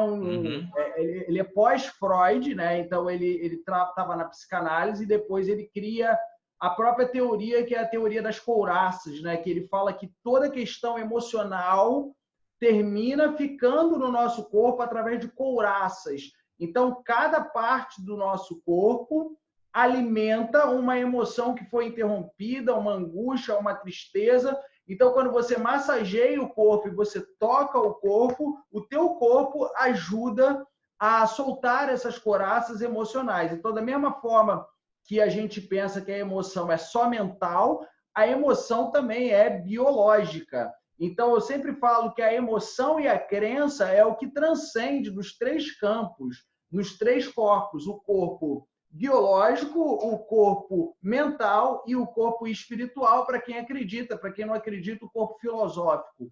ele é pós-Freud, né? Então ele estava na psicanálise e depois ele cria a própria teoria, que é a teoria das couraças, né? Que ele fala que toda questão emocional termina ficando no nosso corpo através de couraças. Então, cada parte do nosso corpo alimenta uma emoção que foi interrompida, uma angústia, uma tristeza. Então, quando você massageia o corpo e você toca o corpo, o teu corpo ajuda a soltar essas couraças emocionais. Então, da mesma forma que a gente pensa que a emoção é só mental, a emoção também é biológica. Então, eu sempre falo que a emoção e a crença é o que transcende dos três campos, nos três corpos: o corpo biológico, o corpo mental e o corpo espiritual, para quem acredita. Para quem não acredita, o corpo filosófico.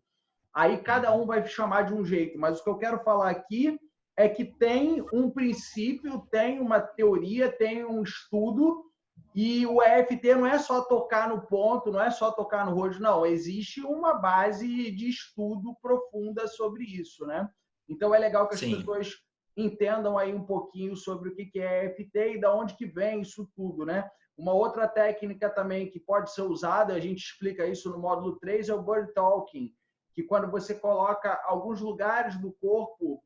Aí cada um vai chamar de um jeito, mas o que eu quero falar aqui é que tem um princípio, tem uma teoria, tem um estudo, e o EFT não é só tocar no ponto, não é só tocar no rosto, não. Existe uma base de estudo profunda sobre isso, né? Então é legal que as pessoas entendam aí um pouquinho sobre o que é EFT e de onde que vem isso tudo, né? Uma outra técnica também que pode ser usada, a gente explica isso no módulo 3, é o Bird Talking, que quando você coloca alguns lugares do corpo,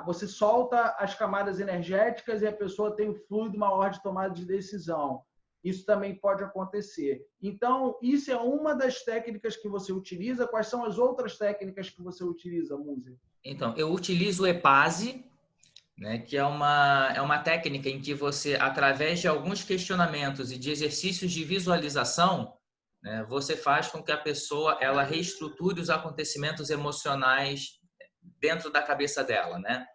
você solta as camadas energéticas e a pessoa tem o fluido maior de tomada de decisão. Isso também pode acontecer. Então, isso é uma das técnicas que você utiliza. Quais são as outras técnicas que você utiliza, Muzi? Então, eu utilizo o EPASE, né, que é uma técnica em que você, através de alguns questionamentos e de exercícios de visualização, né, você faz com que a pessoa ela reestruture os acontecimentos emocionais dentro da cabeça dela, né?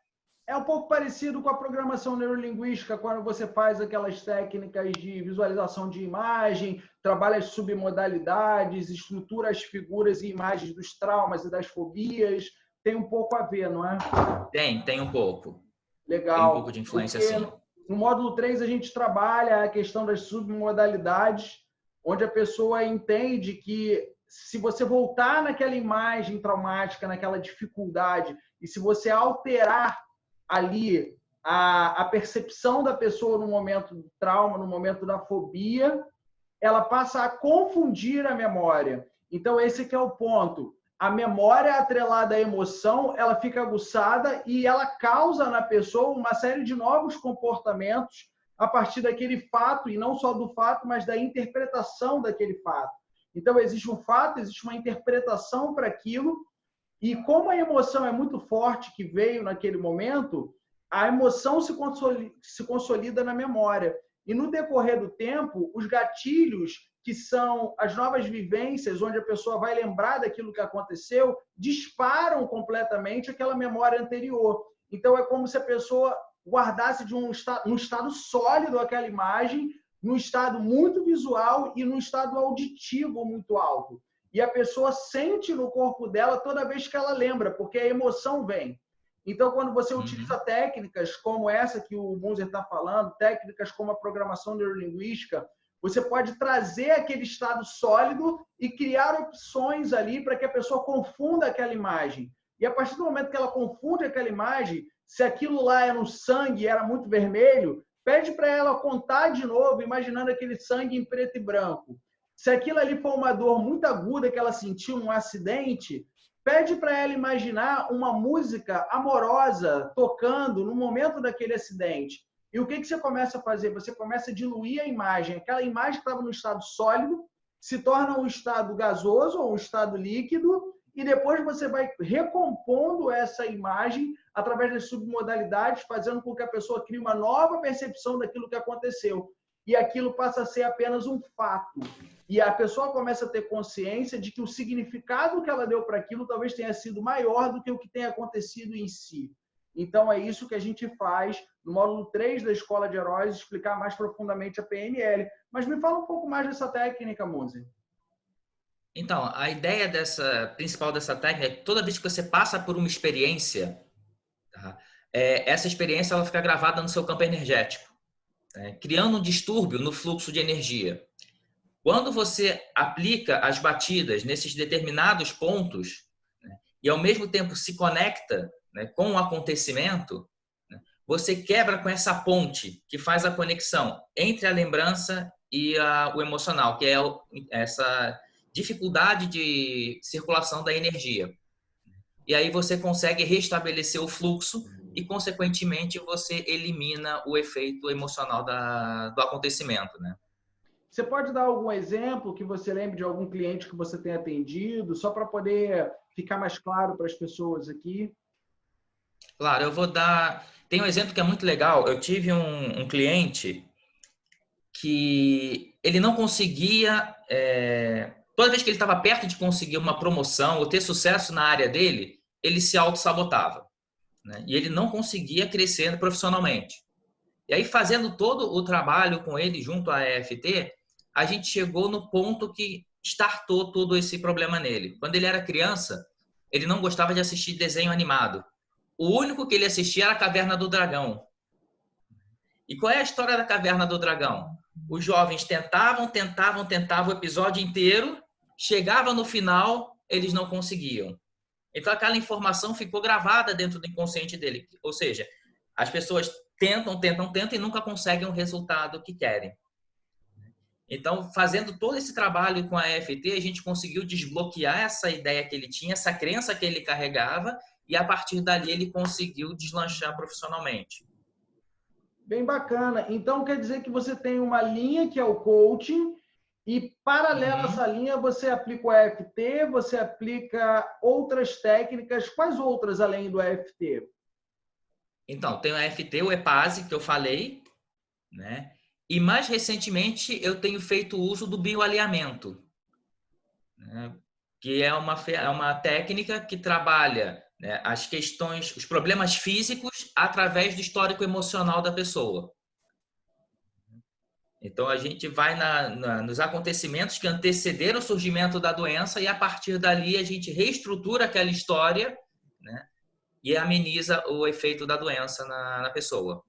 É um pouco parecido com a programação neurolinguística, quando você faz aquelas técnicas de visualização de imagem, trabalha as submodalidades, estrutura as figuras e imagens dos traumas e das fobias. Tem um pouco a ver, não é? Tem um pouco. Legal. Tem um pouco de influência, sim. No módulo 3, a gente trabalha a questão das submodalidades, onde a pessoa entende que se você voltar naquela imagem traumática, naquela dificuldade, e se você alterar ali a percepção da pessoa no momento do trauma, no momento da fobia, ela passa a confundir a memória. Então, esse que é o ponto. A memória atrelada à emoção, ela fica aguçada e ela causa na pessoa uma série de novos comportamentos a partir daquele fato, e não só do fato, mas da interpretação daquele fato. Então, existe um fato, existe uma interpretação para aquilo, e como a emoção é muito forte que veio naquele momento, a emoção se consolida na memória. E no decorrer do tempo, os gatilhos, que são as novas vivências, onde a pessoa vai lembrar daquilo que aconteceu, disparam completamente aquela memória anterior. Então, é como se a pessoa guardasse de um estado sólido aquela imagem, num estado muito visual e num estado auditivo muito alto. E a pessoa sente no corpo dela toda vez que ela lembra, porque a emoção vem. Então, quando você utiliza técnicas como essa que o Munzer está falando, técnicas como a programação neurolinguística, você pode trazer aquele estado sólido e criar opções ali para que a pessoa confunda aquela imagem. E a partir do momento que ela confunde aquela imagem, se aquilo lá era no sangue, era muito vermelho, pede para ela contar de novo, imaginando aquele sangue em preto e branco. Se aquilo ali for uma dor muito aguda que ela sentiu, um acidente, pede para ela imaginar uma música amorosa tocando no momento daquele acidente. E o que você começa a fazer? Você começa a diluir a imagem. Aquela imagem que estava no estado sólido se torna um estado gasoso ou um estado líquido, e depois você vai recompondo essa imagem através das submodalidades, fazendo com que a pessoa crie uma nova percepção daquilo que aconteceu. E aquilo passa a ser apenas um fato. E a pessoa começa a ter consciência de que o significado que ela deu para aquilo talvez tenha sido maior do que o que tem acontecido em si. Então, é isso que a gente faz no módulo 3 da Escola de Heróis, explicar mais profundamente a PNL. Mas me fala um pouco mais dessa técnica, Muzi. Então, a ideia principal dessa técnica é que toda vez que você passa por uma experiência, tá, essa experiência ela fica gravada no seu campo energético, criando um distúrbio no fluxo de energia. Quando você aplica as batidas nesses determinados pontos, né, e ao mesmo tempo se conecta, né, com o acontecimento, né, você quebra com essa ponte que faz a conexão entre a lembrança e o emocional, que é essa dificuldade de circulação da energia. E aí você consegue restabelecer o fluxo e, consequentemente, você elimina o efeito emocional do acontecimento, né? Você pode dar algum exemplo que você lembre de algum cliente que você tenha atendido, só para poder ficar mais claro para as pessoas aqui? Claro, eu vou dar... Tem um exemplo que é muito legal. Eu tive um cliente que ele não conseguia, toda vez que ele estava perto de conseguir uma promoção ou ter sucesso na área dele, ele se auto-sabotava, né? E ele não conseguia crescer profissionalmente. E aí, fazendo todo o trabalho com ele junto à EFT, a gente chegou no ponto que startou todo esse problema nele. Quando ele era criança, ele não gostava de assistir desenho animado. O único que ele assistia era a Caverna do Dragão. E qual é a história da Caverna do Dragão? Os jovens tentavam o episódio inteiro, chegava no final, eles não conseguiam. Então aquela informação ficou gravada dentro do inconsciente dele. Ou seja, as pessoas tentam e nunca conseguem o resultado que querem. Então, fazendo todo esse trabalho com a EFT, a gente conseguiu desbloquear essa ideia que ele tinha, essa crença que ele carregava, e a partir dali ele conseguiu deslanchar profissionalmente. Bem bacana. Então, quer dizer que você tem uma linha que é o coaching e, paralelo a essa linha, você aplica o EFT, você aplica outras técnicas. Quais outras além do EFT? Então, tem o EFT, o EPASE, que eu falei, né? E, mais recentemente, eu tenho feito uso do bioalinhamento, né? Que é uma técnica que trabalha, né, as questões, os problemas físicos através do histórico emocional da pessoa. Então, a gente vai nos acontecimentos que antecederam o surgimento da doença e, a partir dali, a gente reestrutura aquela história, né, e ameniza o efeito da doença na pessoa.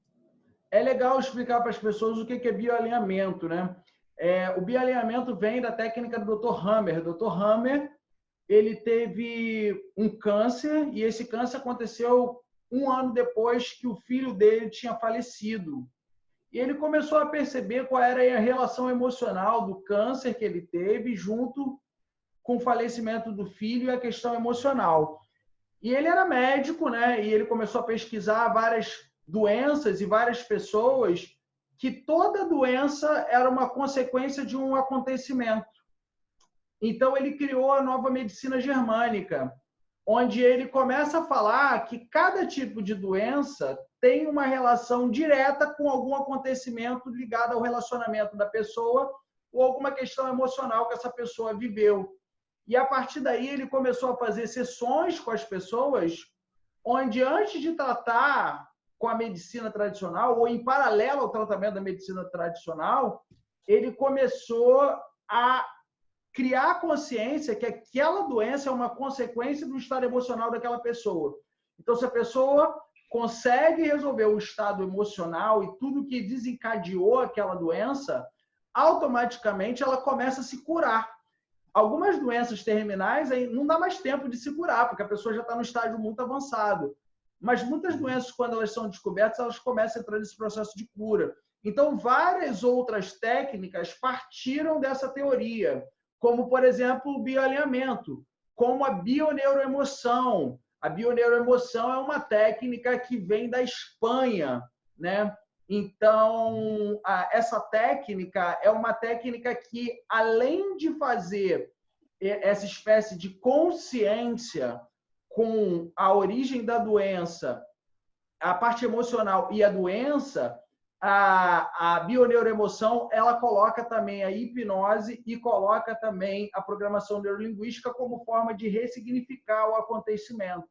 É legal explicar para as pessoas o que é bioalinhamento, né? O bioalinhamento vem da técnica do Dr. Hammer. O Dr. Hammer, ele teve um câncer e esse câncer aconteceu 1 ano depois que o filho dele tinha falecido. E ele começou a perceber qual era a relação emocional do câncer que ele teve junto com o falecimento do filho e a questão emocional. E ele era médico, né? E ele começou a pesquisar várias doenças e várias pessoas que toda doença era uma consequência de um acontecimento. Então ele criou a nova medicina germânica, onde ele começa a falar que cada tipo de doença tem uma relação direta com algum acontecimento ligado ao relacionamento da pessoa ou alguma questão emocional que essa pessoa viveu. E a partir daí ele começou a fazer sessões com as pessoas, onde antes de tratar com a medicina tradicional, ou em paralelo ao tratamento da medicina tradicional, ele começou a criar consciência que aquela doença é uma consequência do estado emocional daquela pessoa. Então, se a pessoa consegue resolver o estado emocional e tudo que desencadeou aquela doença, automaticamente ela começa a se curar. Algumas doenças terminais aí não dá mais tempo de se curar, porque a pessoa já está no estágio muito avançado. Mas muitas doenças, quando elas são descobertas, elas começam a entrar nesse processo de cura. Então, várias outras técnicas partiram dessa teoria, como, por exemplo, o bioalinhamento, como a bioneuroemoção. A bioneuroemoção é uma técnica que vem da Espanha, né? Então, essa técnica é uma técnica que, além de fazer essa espécie de consciência com a origem da doença, a parte emocional e a doença, a bioneuroemoção, ela coloca também a hipnose e coloca também a programação neurolinguística como forma de ressignificar o acontecimento.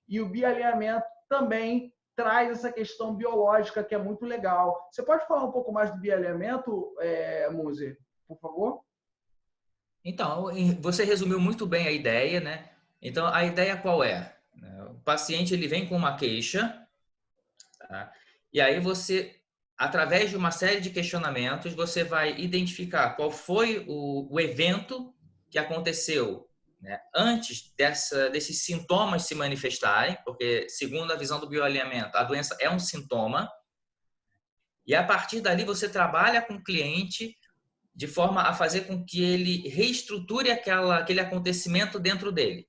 E o bioalinhamento também traz essa questão biológica que é muito legal. Você pode falar um pouco mais do bioalinhamento, Muzi, por favor? Então, você resumiu muito bem a ideia, né? Então, a ideia qual é? O paciente ele vem com uma queixa, tá? E aí você, através de uma série de questionamentos, você vai identificar qual foi o evento que aconteceu, né, antes desses sintomas se manifestarem, porque, segundo a visão do bioalinhamento, a doença é um sintoma, e a partir dali você trabalha com o cliente de forma a fazer com que ele reestruture aquele acontecimento dentro dele.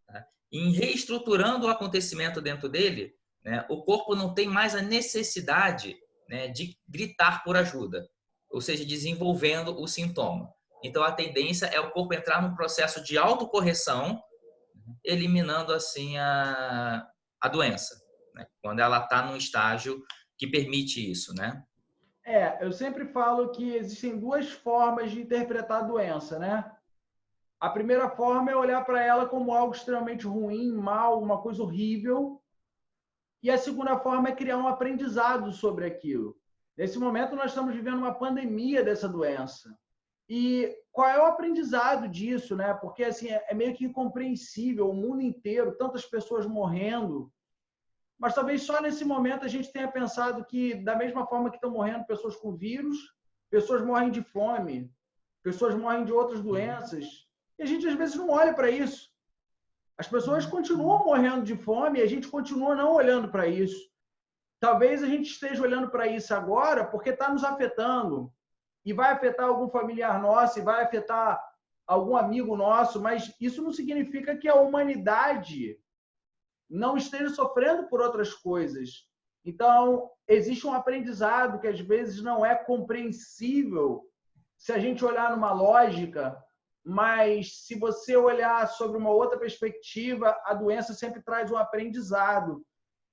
Tá? Em reestruturando o acontecimento dentro dele, né, o corpo não tem mais a necessidade, né, de gritar por ajuda, ou seja, desenvolvendo o sintoma. Então, a tendência é o corpo entrar num processo de autocorreção, eliminando assim a doença, né, quando ela está num estágio que permite isso, né? Eu sempre falo que existem duas formas de interpretar a doença, né? A primeira forma é olhar para ela como algo extremamente ruim, mal, uma coisa horrível. E a segunda forma é criar um aprendizado sobre aquilo. Nesse momento, nós estamos vivendo uma pandemia dessa doença. E qual é o aprendizado disso, né? Porque assim, é meio que incompreensível, o mundo inteiro, tantas pessoas morrendo. Mas talvez só nesse momento a gente tenha pensado que, da mesma forma que estão morrendo pessoas com vírus, pessoas morrem de fome, pessoas morrem de outras doenças. E a gente, às vezes, não olha para isso. As pessoas continuam morrendo de fome e a gente continua não olhando para isso. Talvez a gente esteja olhando para isso agora porque está nos afetando. E vai afetar algum familiar nosso, e vai afetar algum amigo nosso, mas isso não significa que a humanidade não esteja sofrendo por outras coisas. Então, existe um aprendizado que às vezes não é compreensível se a gente olhar numa lógica, mas se você olhar sobre uma outra perspectiva, a doença sempre traz um aprendizado.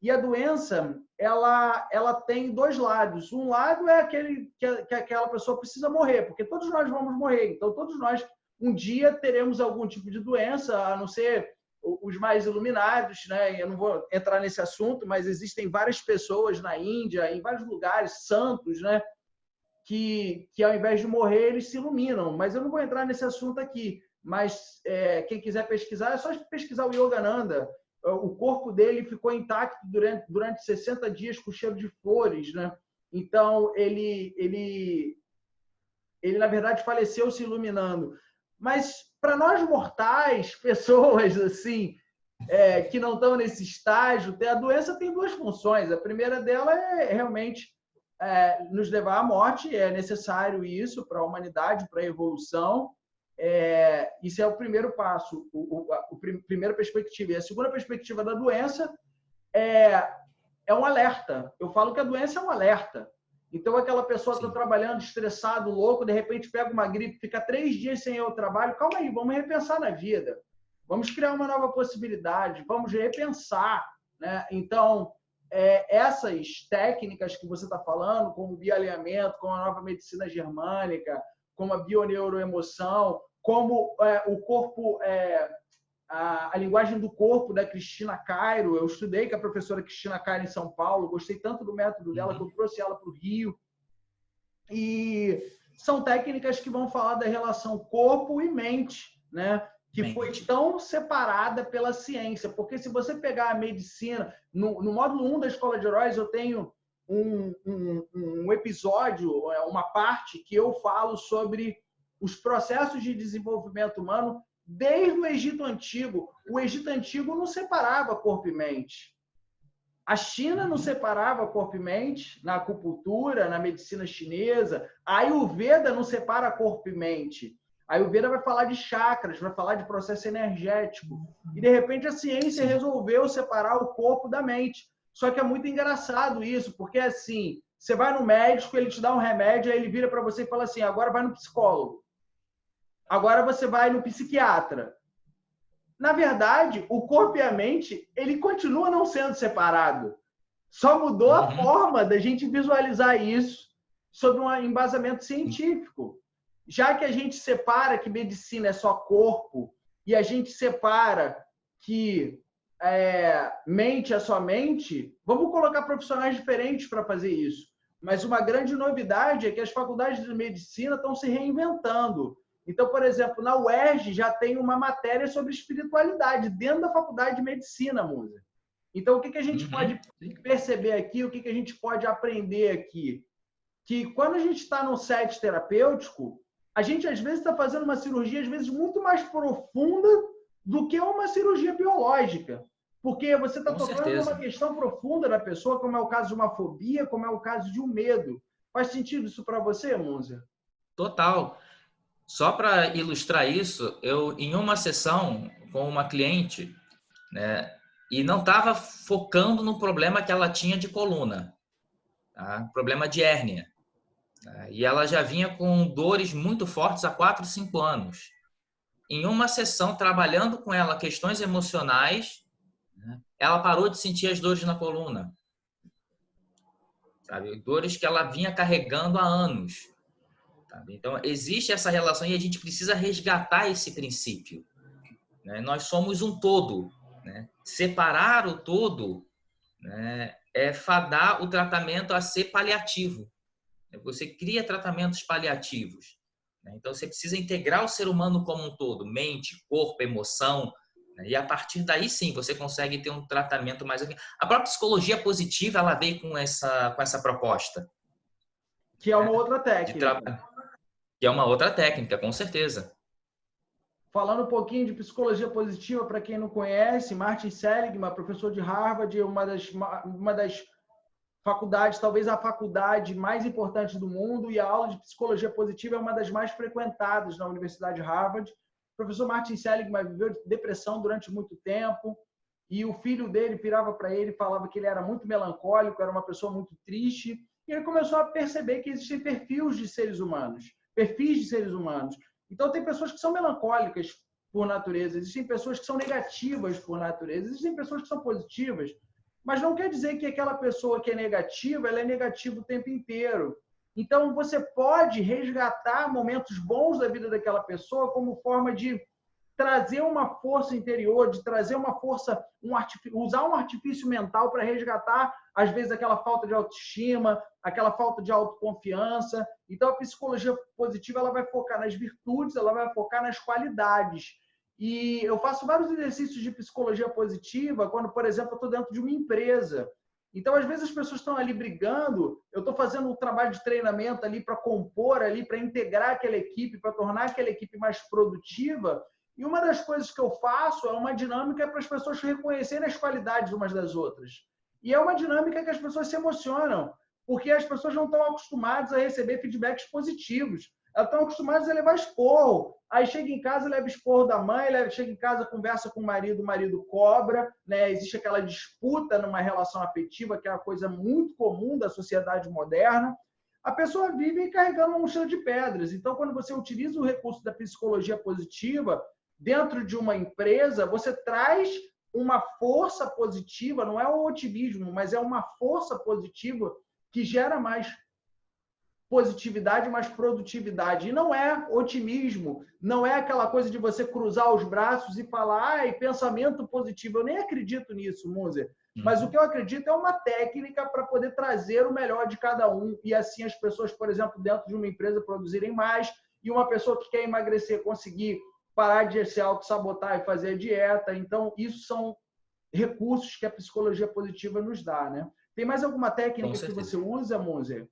E a doença, ela tem dois lados. Um lado é aquele que aquela pessoa precisa morrer, porque todos nós vamos morrer. Então, todos nós, um dia, teremos algum tipo de doença, a não ser os mais iluminados, né? Eu não vou entrar nesse assunto, mas existem várias pessoas na Índia, em vários lugares, santos, né? Que ao invés de morrer, eles se iluminam. Mas eu não vou entrar nesse assunto aqui. Mas quem quiser pesquisar, é só pesquisar o Yogananda. O corpo dele ficou intacto durante 60 dias com cheiro de flores, né? Então, ele na verdade, faleceu se iluminando. Mas, para nós mortais, pessoas assim, que não estão nesse estágio, a doença tem duas funções. A primeira dela é realmente nos levar à morte, é necessário isso para a humanidade, para a evolução. Isso é o primeiro passo, a primeira perspectiva. E a segunda perspectiva da doença é um alerta. Eu falo que a doença é um alerta. Então, aquela pessoa está trabalhando, estressado, louco, de repente pega uma gripe, fica 3 dias sem ir ao trabalho. Calma aí, vamos repensar na vida. Vamos criar uma nova possibilidade, vamos repensar, né? Então, essas técnicas que você está falando, como o bioalinhamento, como a nova medicina germânica, como a bioneuroemoção, como o corpo, a linguagem do corpo da Cristina Cairo. Eu estudei com a professora Cristina Cairo em São Paulo, gostei tanto do método dela que eu trouxe ela para o Rio. E são técnicas que vão falar da relação corpo e mente, né? Que foi tão separada pela ciência. Porque se você pegar a medicina, no módulo 1 da Escola de Heróis, eu tenho um episódio, uma parte que eu falo sobre os processos de desenvolvimento humano desde o Egito Antigo. O Egito Antigo não separava corpo e mente. A China não separava corpo e mente na acupuntura, na medicina chinesa. A Ayurveda não separa corpo e mente. A Ayurveda vai falar de chakras, vai falar de processo energético. E, de repente, a ciência resolveu separar o corpo da mente. Só que é muito engraçado isso, porque, assim, você vai no médico, ele te dá um remédio, aí ele vira para você e fala assim, agora vai no psicólogo. Agora você vai no psiquiatra. Na verdade, o corpo e a mente, ele continua não sendo separado. Só mudou a forma da gente visualizar isso sob um embasamento científico. Já que a gente separa que medicina é só corpo e a gente separa que mente é só mente, vamos colocar profissionais diferentes para fazer isso. Mas uma grande novidade é que as faculdades de medicina estão se reinventando. Então, por exemplo, na UERJ já tem uma matéria sobre espiritualidade dentro da faculdade de medicina, Musa. Então, o que a gente pode perceber aqui, o que a gente pode aprender aqui? Que quando a gente está num set terapêutico, a gente às vezes está fazendo uma cirurgia, às vezes, muito mais profunda do que uma cirurgia biológica. Porque você está tocando numa questão profunda da pessoa, como é o caso de uma fobia, como é o caso de um medo. Faz sentido isso para você, Musa? Total. Só para ilustrar isso, eu em uma sessão com uma cliente, né, e não estava focando no problema que ela tinha de coluna, tá? Problema de hérnia. Tá? E ela já vinha com dores muito fortes há 4, 5 anos. Em uma sessão, trabalhando com ela questões emocionais, né, ela parou de sentir as dores na coluna. sabe? Dores que ela vinha carregando há anos, sabe? Então, existe essa relação e a gente precisa resgatar esse princípio, né? Nós somos um todo, né? Separar o todo, né, é fadar o tratamento a ser paliativo. Você cria tratamentos paliativos, né? Então, você precisa integrar o ser humano como um todo, mente, corpo, emoção, né? E a partir daí, sim, você consegue ter um tratamento mais... A própria psicologia positiva, ela veio com essa proposta, Que é uma né? outra técnica. Que é uma outra técnica, com certeza. Falando um pouquinho de psicologia positiva, para quem não conhece, Martin Seligman, professor de Harvard, uma das faculdades, talvez a faculdade mais importante do mundo, e a aula de psicologia positiva é uma das mais frequentadas na Universidade de Harvard. O professor Martin Seligman viveu de depressão durante muito tempo, e o filho dele virava para ele e falava que ele era muito melancólico, era uma pessoa muito triste, e ele começou a perceber que existem perfis de seres humanos. Então, tem pessoas que são melancólicas por natureza, existem pessoas que são negativas por natureza, existem pessoas que são positivas, mas não quer dizer que aquela pessoa que é negativa, ela é negativa o tempo inteiro. Então, você pode resgatar momentos bons da vida daquela pessoa como forma de trazer uma força interior, de trazer uma força, usar um artifício mental para resgatar, às vezes, aquela falta de autoestima, aquela falta de autoconfiança. Então, a psicologia positiva ela vai focar nas virtudes, ela vai focar nas qualidades. E eu faço vários exercícios de psicologia positiva quando, por exemplo, eu estou dentro de uma empresa. Então, às vezes, as pessoas estão ali brigando, eu estou fazendo um trabalho de treinamento ali para compor, ali para integrar aquela equipe, para tornar aquela equipe mais produtiva. E uma das coisas que eu faço é uma dinâmica para as pessoas reconhecerem as qualidades umas das outras. E é uma dinâmica que as pessoas se emocionam, porque as pessoas não estão acostumadas a receber feedbacks positivos. Elas estão acostumadas a levar esporro. Aí chega em casa, leva esporro da mãe, chega em casa, conversa com o marido cobra, né? Existe aquela disputa numa relação afetiva, que é uma coisa muito comum da sociedade moderna. A pessoa vive carregando uma mochila de pedras. Então, quando você utiliza o recurso da psicologia positiva dentro de uma empresa, você traz uma força positiva, não é o otimismo, mas é uma força positiva que gera mais positividade, mais produtividade. E não é otimismo, não é aquela coisa de você cruzar os braços e falar, ai, pensamento positivo. Eu nem acredito nisso, Moser. Mas o que eu acredito é uma técnica para poder trazer o melhor de cada um e assim as pessoas, por exemplo, dentro de uma empresa produzirem mais e uma pessoa que quer emagrecer conseguir parar de se auto-sabotar e fazer a dieta. Então, isso são recursos que a psicologia positiva nos dá, né? Tem mais alguma técnica que você usa, Moser?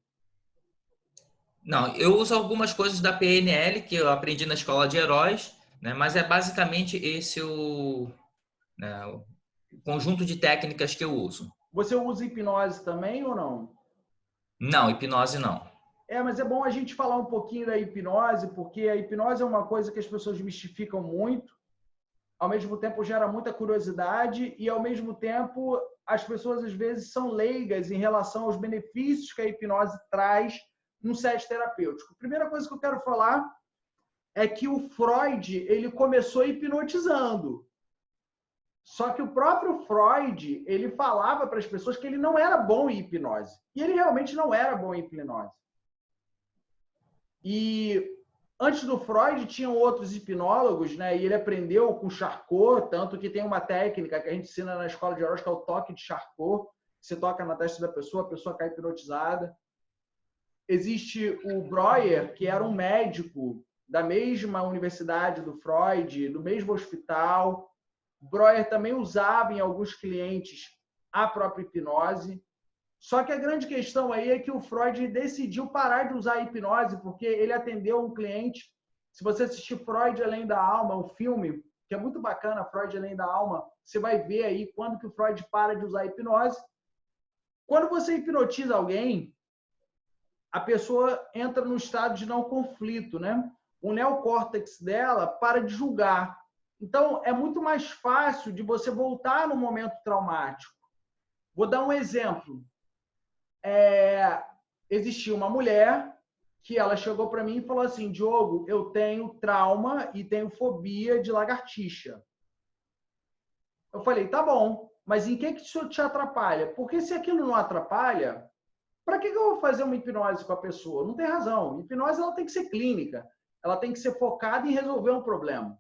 Não, eu uso algumas coisas da PNL que eu aprendi na escola de heróis, né? Mas é basicamente esse o conjunto de técnicas que eu uso. Você usa hipnose também ou não? Não, hipnose não. Mas é bom a gente falar um pouquinho da hipnose, porque a hipnose é uma coisa que as pessoas mistificam muito, ao mesmo tempo gera muita curiosidade e, ao mesmo tempo, as pessoas às vezes são leigas em relação aos benefícios que a hipnose traz num set terapêutico. A primeira coisa que eu quero falar é que o Freud ele começou hipnotizando. Só que o próprio Freud ele falava para as pessoas que ele não era bom em hipnose. E ele realmente não era bom em hipnose. E antes do Freud, tinham outros hipnólogos, né? E ele aprendeu com Charcot, tanto que tem uma técnica que a gente ensina na escola de heróis, que é o toque de Charcot. Você toca na testa da pessoa, a pessoa cai hipnotizada. Existe o Breuer, que era um médico da mesma universidade do Freud, do mesmo hospital. Breuer também usava em alguns clientes a própria hipnose. Só que a grande questão aí é que o Freud decidiu parar de usar a hipnose porque ele atendeu um cliente. Se você assistir Freud Além da Alma, um filme que é muito bacana, Freud Além da Alma, você vai ver aí quando que o Freud para de usar a hipnose. Quando você hipnotiza alguém, a pessoa entra num estado de não conflito, né? O neocórtex dela para de julgar. Então, é muito mais fácil de você voltar no momento traumático. Vou dar um exemplo. Existia uma mulher que ela chegou para mim e falou assim, Diogo, eu tenho trauma e tenho fobia de lagartixa. Eu falei, tá bom, mas em que isso te atrapalha? Porque se aquilo não atrapalha, para que eu vou fazer uma hipnose com a pessoa? Não tem razão. Hipnose ela tem que ser clínica. Ela tem que ser focada em resolver um problema.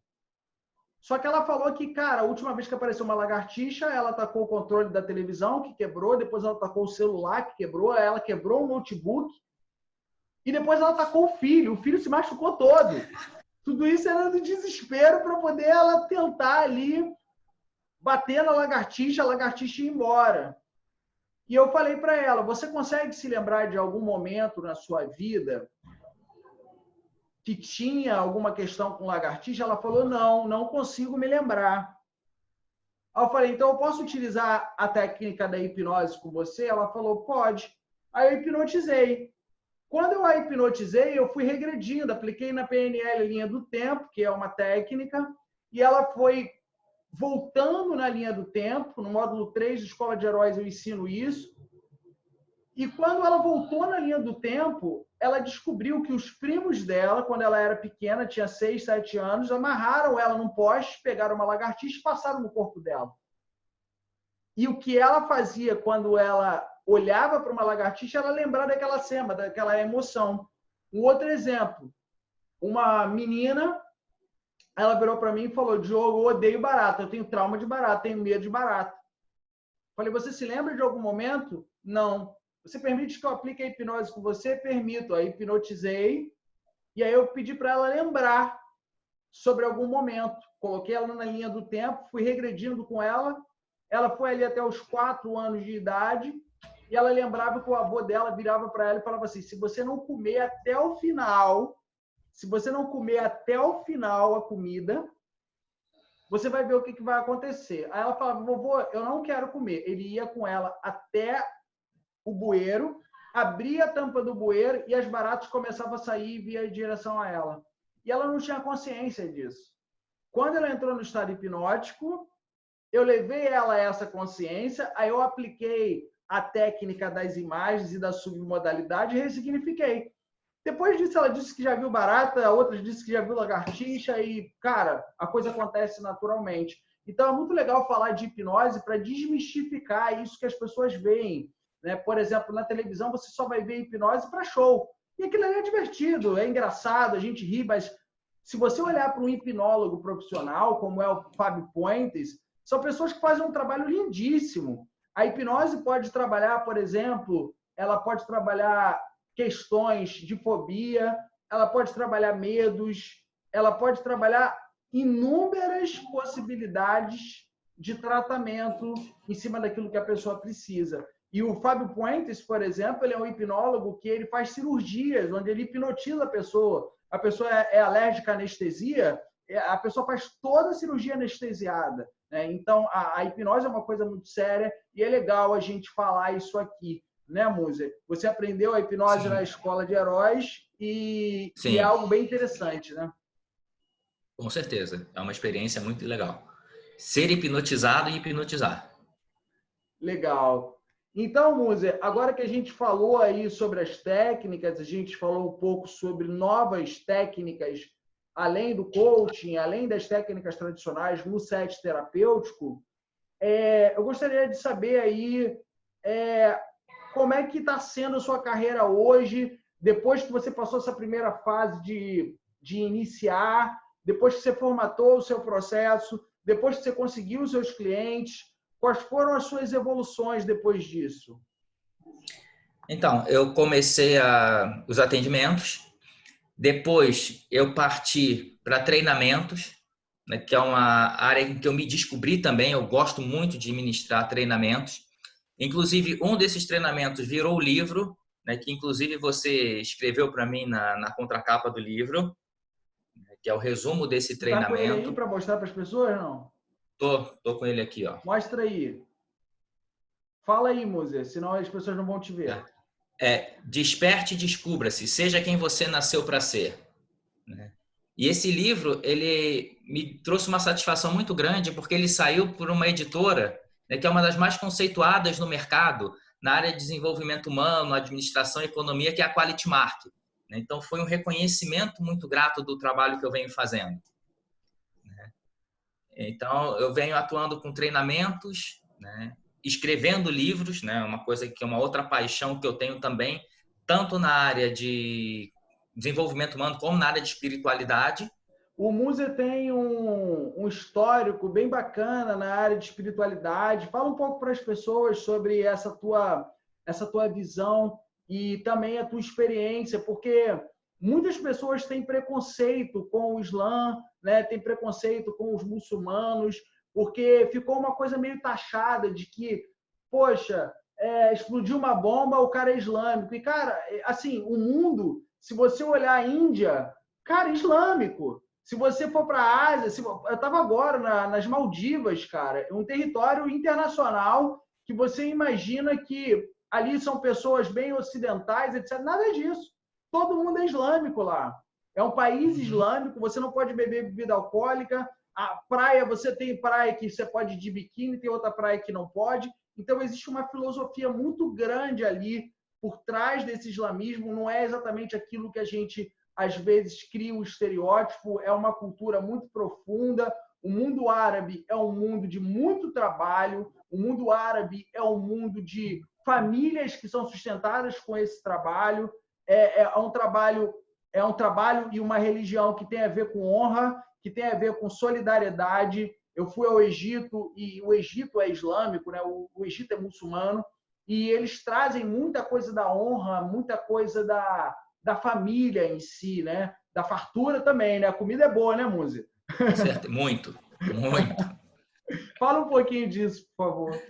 Só que ela falou que, cara, a última vez que apareceu uma lagartixa, ela tacou o controle da televisão, que quebrou, depois ela tacou o celular, que quebrou, ela quebrou o notebook, e depois ela tacou o filho se machucou todo. Tudo isso era do desespero para poder ela tentar ali bater na lagartixa, a lagartixa ir embora. E eu falei para ela, você consegue se lembrar de algum momento na sua vida que tinha alguma questão com lagartixa? Ela falou, não consigo me lembrar. Aí eu falei, então eu posso utilizar a técnica da hipnose com você? Ela falou, pode. Aí eu hipnotizei. Quando eu a hipnotizei, eu fui regredindo, apliquei na PNL linha do tempo, que é uma técnica, e ela foi voltando na linha do tempo. No módulo 3 de Escola de Heróis eu ensino isso. E quando ela voltou na linha do tempo, ela descobriu que os primos dela, quando ela era pequena, tinha 6, 7 anos, amarraram ela num poste, pegaram uma lagartixa e passaram no corpo dela. E o que ela fazia quando ela olhava para uma lagartixa, ela lembrava daquela cena, daquela emoção. Um outro exemplo, uma menina, ela virou para mim e falou, Diogo, eu odeio barata, eu tenho trauma de barata, tenho medo de barata. Falei, você se lembra de algum momento? Não. Você permite que eu aplique a hipnose com você? Permito. Aí hipnotizei e aí eu pedi para ela lembrar sobre algum momento. Coloquei ela na linha do tempo, fui regredindo com ela. Ela foi ali até os 4 anos de idade e ela lembrava que o avô dela virava para ela e falava assim, se você não comer até o final, a comida, você vai ver o que vai acontecer. Aí ela falava, vovô, eu não quero comer. Ele ia com ela até o bueiro, abria a tampa do bueiro e as baratas começavam a sair e via em direção a ela. E ela não tinha consciência disso. Quando ela entrou no estado hipnótico, eu levei ela a essa consciência, aí eu apliquei a técnica das imagens e da submodalidade e ressignifiquei. Depois disso, ela disse que já viu barata, outras disse que já viu lagartixa e, cara, a coisa acontece naturalmente. Então, é muito legal falar de hipnose para desmistificar isso que as pessoas veem. Né? Por exemplo, na televisão você só vai ver hipnose para show. E aquilo ali é divertido, é engraçado, a gente ri, mas se você olhar para um hipnólogo profissional, como é o Fábio Puentes, são pessoas que fazem um trabalho lindíssimo. A hipnose pode trabalhar, por exemplo, ela pode trabalhar questões de fobia, ela pode trabalhar medos, ela pode trabalhar inúmeras possibilidades de tratamento em cima daquilo que a pessoa precisa. E o Fábio Puentes, por exemplo, ele é um hipnólogo que ele faz cirurgias, onde ele hipnotiza a pessoa. A pessoa é alérgica à anestesia, a pessoa faz toda a cirurgia anestesiada. Né? Então, a hipnose é uma coisa muito séria e é legal a gente falar isso aqui. Né, Musa? Você aprendeu a hipnose na Escola de Heróis e é algo bem interessante, né? Com certeza. É uma experiência muito legal. Ser hipnotizado e hipnotizar. Legal. Então, Musa, agora que a gente falou aí sobre as técnicas, a gente falou um pouco sobre novas técnicas, além do coaching, além das técnicas tradicionais no set terapêutico, eu gostaria de saber aí como é que está sendo a sua carreira hoje, depois que você passou essa primeira fase de iniciar, depois que você formatou o seu processo, depois que você conseguiu os seus clientes, quais foram as suas evoluções depois disso? Então, eu comecei os atendimentos, depois eu parti para treinamentos, né, que é uma área em que eu me descobri também, eu gosto muito de ministrar treinamentos. Inclusive, um desses treinamentos virou o livro, né, que inclusive você escreveu para mim na contracapa do livro, que é o resumo desse treinamento. Tá com ele aí para mostrar para as pessoas, não? Tô com ele aqui, ó. Mostra aí. Fala aí, Musa, senão as pessoas não vão te ver. Desperte e descubra-se, seja quem você nasceu para ser. Né? E esse livro, ele me trouxe uma satisfação muito grande, porque ele saiu por uma editora, né, que é uma das mais conceituadas no mercado, na área de desenvolvimento humano, administração e economia, que é a Quality Mark. Né? Então, foi um reconhecimento muito grato do trabalho que eu venho fazendo. Né? Então, eu venho atuando com treinamentos, né, escrevendo livros, né? Uma coisa que é uma outra paixão que eu tenho também, tanto na área de desenvolvimento humano como na área de espiritualidade. O Musa tem um histórico bem bacana na área de espiritualidade. Fala um pouco para as pessoas sobre essa tua visão e também a tua experiência, porque muitas pessoas têm preconceito com o Islã, né? Tem preconceito com os muçulmanos, porque ficou uma coisa meio taxada de que, poxa, explodiu uma bomba, o cara é islâmico. E, cara, assim, o mundo, se você olhar a Índia, cara, é islâmico. Se você for para a Ásia, eu estava agora nas Maldivas, cara, é um território internacional que você imagina que ali são pessoas bem ocidentais, etc. Nada disso. Todo mundo é islâmico lá. É um país islâmico, você não pode beber bebida alcoólica. A praia, você tem praia que você pode ir de biquíni, tem outra praia que não pode. Então, existe uma filosofia muito grande ali por trás desse islamismo. Não é exatamente aquilo que a gente às vezes cria um estereótipo, é uma cultura muito profunda. O mundo árabe é um mundo de muito trabalho, o mundo árabe é um mundo de famílias que são sustentadas com esse trabalho, é um trabalho e uma religião que tem a ver com honra, que tem a ver com solidariedade. Eu fui ao Egito, e o Egito é islâmico, né? O Egito é muçulmano, e eles trazem muita coisa da honra, muita coisa da família em si, né? Da fartura também, né? A comida é boa, né, Muzi? Certo? Muito, muito. Fala um pouquinho disso, por favor.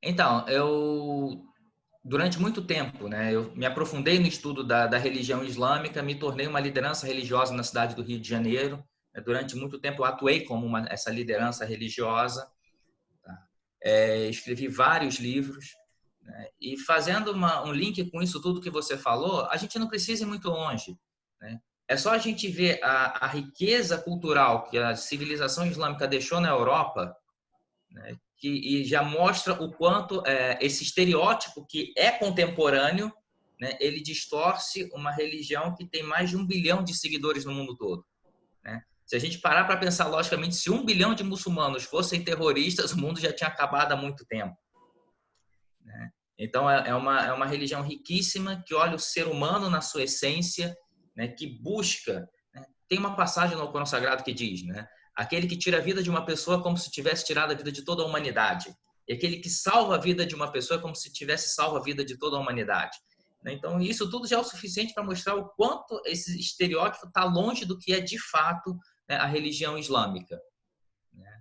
Então, durante muito tempo, né, eu me aprofundei no estudo da religião islâmica, me tornei uma liderança religiosa na cidade do Rio de Janeiro. Durante muito tempo eu atuei como essa liderança religiosa. Tá? Escrevi vários livros. Né? E fazendo um link com isso tudo que você falou, a gente não precisa ir muito longe. Né? É só a gente ver a riqueza cultural que a civilização islâmica deixou na Europa, né? E já mostra o quanto esse estereótipo que é contemporâneo, né? Ele distorce uma religião que tem mais de 1 bilhão de seguidores no mundo todo. Né? Se a gente parar para pensar logicamente, se 1 bilhão de muçulmanos fossem terroristas, o mundo já tinha acabado há muito tempo. Né? Então, é uma religião riquíssima que olha o ser humano na sua essência, né? Que busca. Né? Tem uma passagem no Alcorão Sagrado que diz, né? Aquele que tira a vida de uma pessoa é como se tivesse tirado a vida de toda a humanidade. E aquele que salva a vida de uma pessoa é como se tivesse salvo a vida de toda a humanidade. Então, isso tudo já é o suficiente para mostrar o quanto esse estereótipo está longe do que é de fato, né, a religião islâmica. Né?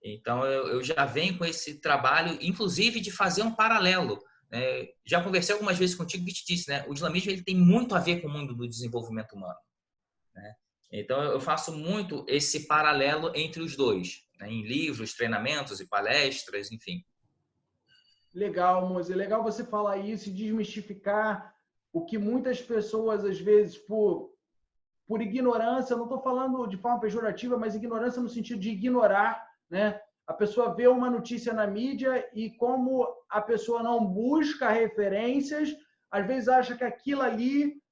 Então, eu já venho com esse trabalho, inclusive de fazer um paralelo. Né? Já conversei algumas vezes contigo e te disse, né? O islamismo ele tem muito a ver com o mundo do desenvolvimento humano. Né? Então, eu faço muito esse paralelo entre os dois, né? Em livros, treinamentos e palestras, enfim. Legal, Moze. Legal você falar isso e desmistificar o que muitas pessoas, às vezes, por ignorância, não estou falando de forma pejorativa, mas ignorância no sentido de ignorar, né? A pessoa vê uma notícia na mídia e como a pessoa não busca referências, às vezes acha que aquilo ali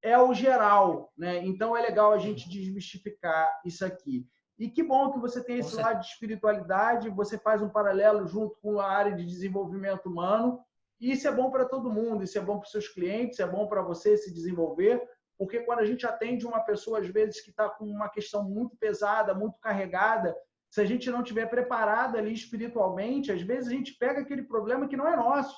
é o geral, né? Então é legal a gente desmistificar isso aqui. E que bom que você tem esse lado de espiritualidade, você faz um paralelo junto com a área de desenvolvimento humano, e isso é bom para todo mundo, isso é bom para os seus clientes, é bom para você se desenvolver, porque quando a gente atende uma pessoa, às vezes, que está com uma questão muito pesada, muito carregada, se a gente não estiver preparado ali espiritualmente, às vezes a gente pega aquele problema que não é nosso.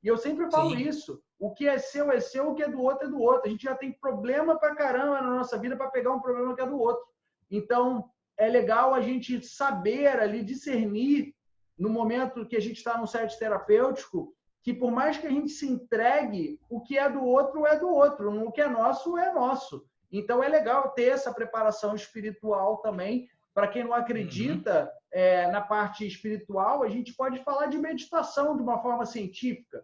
E eu sempre falo isso. O que é seu, o que é do outro é do outro. A gente já tem problema pra caramba na nossa vida para pegar um problema que é do outro. Então, é legal a gente saber ali, discernir, no momento que a gente está num set terapêutico, que por mais que a gente se entregue, o que é do outro, o que é nosso. Então, é legal ter essa preparação espiritual também. Para quem não acredita na parte espiritual, a gente pode falar de meditação de uma forma científica.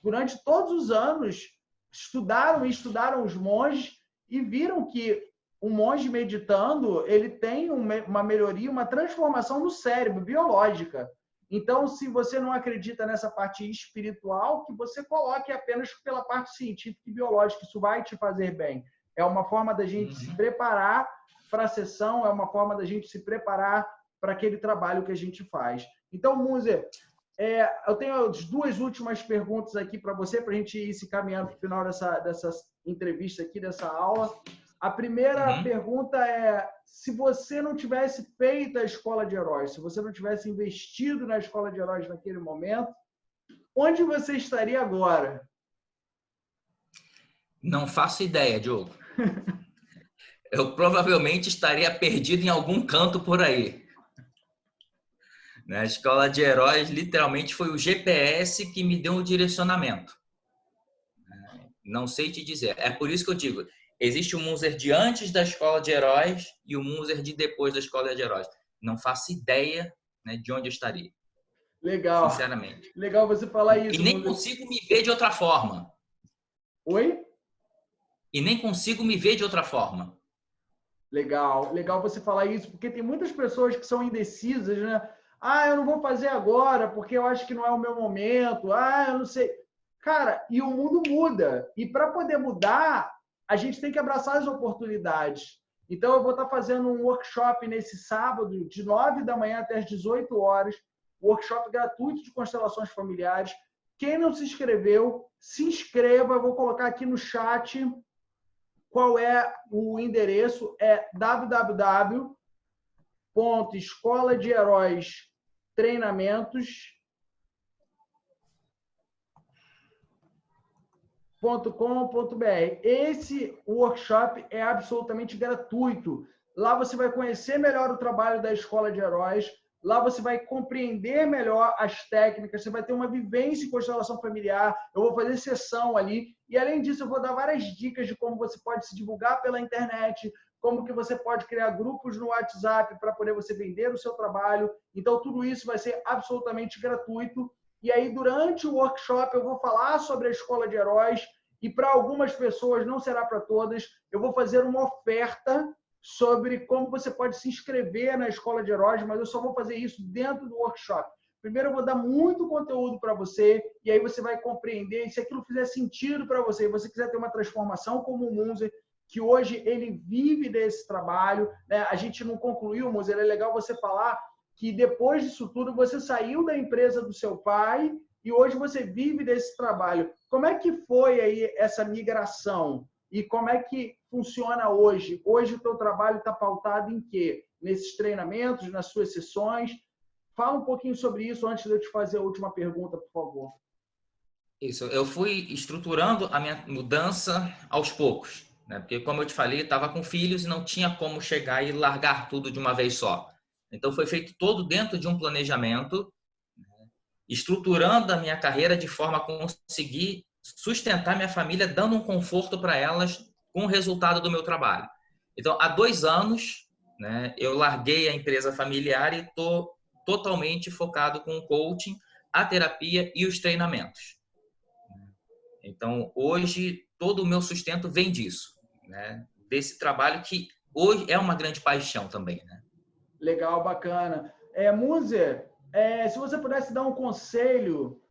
Durante todos os anos, estudaram os monges e viram que um monge meditando, ele tem uma melhoria, uma transformação no cérebro, biológica. Então, se você não acredita nessa parte espiritual, que você coloque apenas pela parte científica e biológica, isso vai te fazer bem. É uma forma da gente se preparar para a sessão, é uma forma da gente se preparar para aquele trabalho que a gente faz. Então, Muze, Eu tenho as duas últimas perguntas aqui para você, para a gente ir se caminhando para o final dessa entrevista aqui, dessa aula. A primeira pergunta é: se você não tivesse feito a Escola de Heróis, se você não tivesse investido na Escola de Heróis naquele momento, onde você estaria agora? Não faço ideia, Diogo. Eu provavelmente estaria perdido em algum canto por aí. A Escola de Heróis literalmente foi o GPS que me deu um direcionamento. Não sei te dizer. É por isso que eu digo, existe o Munzer de antes da Escola de Heróis e o Munzer de depois da Escola de Heróis. Não faço ideia, né, de onde eu estaria. Legal. Sinceramente. Legal você falar isso. E nem consigo me ver de outra forma. Oi? E nem consigo me ver de outra forma. Legal. Legal você falar isso, porque tem muitas pessoas que são indecisas, né? Ah, eu não vou fazer agora, porque eu acho que não é o meu momento. Ah, eu não sei. Cara, e o mundo muda. E para poder mudar, a gente tem que abraçar as oportunidades. Então, eu vou estar fazendo um workshop nesse sábado, de 9 da manhã até as 18 horas, workshop gratuito de constelações familiares. Quem não se inscreveu, se inscreva. Eu vou colocar aqui no chat qual é o endereço. É www.escoladeheroistreinamentos.com.br. Esse workshop é absolutamente gratuito. Lá você vai conhecer melhor o trabalho da Escola de Heróis. Lá você vai compreender melhor as técnicas, você vai ter uma vivência em constelação familiar. Eu vou fazer sessão ali. E, além disso, eu vou dar várias dicas de como você pode se divulgar pela internet, como que você pode criar grupos no WhatsApp para poder você vender o seu trabalho. Então, tudo isso vai ser absolutamente gratuito. E aí, durante o workshop, eu vou falar sobre a Escola de Heróis. E para algumas pessoas, não será para todas, eu vou fazer uma oferta sobre como você pode se inscrever na Escola de Heróis, mas eu só vou fazer isso dentro do workshop. Primeiro eu vou dar muito conteúdo para você, e aí você vai compreender, e se aquilo fizer sentido para você, e você quiser ter uma transformação como o Munzer, que hoje ele vive desse trabalho, né? A gente não concluiu, Munzer, é legal você falar que depois disso tudo você saiu da empresa do seu pai e hoje você vive desse trabalho. Como é que foi aí essa migração? E como é que funciona hoje? Hoje o teu trabalho está pautado em quê? Nesses treinamentos, nas suas sessões? Fala um pouquinho sobre isso antes de eu te fazer a última pergunta, por favor. Isso, eu fui estruturando a minha mudança aos poucos, né? Porque, como eu te falei, eu estava com filhos e não tinha como chegar e largar tudo de uma vez só. Então, foi feito todo dentro de um planejamento, né? Estruturando a minha carreira de forma a conseguir sustentar minha família, dando um conforto para elas com o resultado do meu trabalho. Então, há 2 anos, né, eu larguei a empresa familiar e estou totalmente focado com o coaching, a terapia e os treinamentos. Então, hoje, todo o meu sustento vem disso, né, desse trabalho que hoje é uma grande paixão também, né? Legal, bacana. Munzer, se você pudesse dar um conselho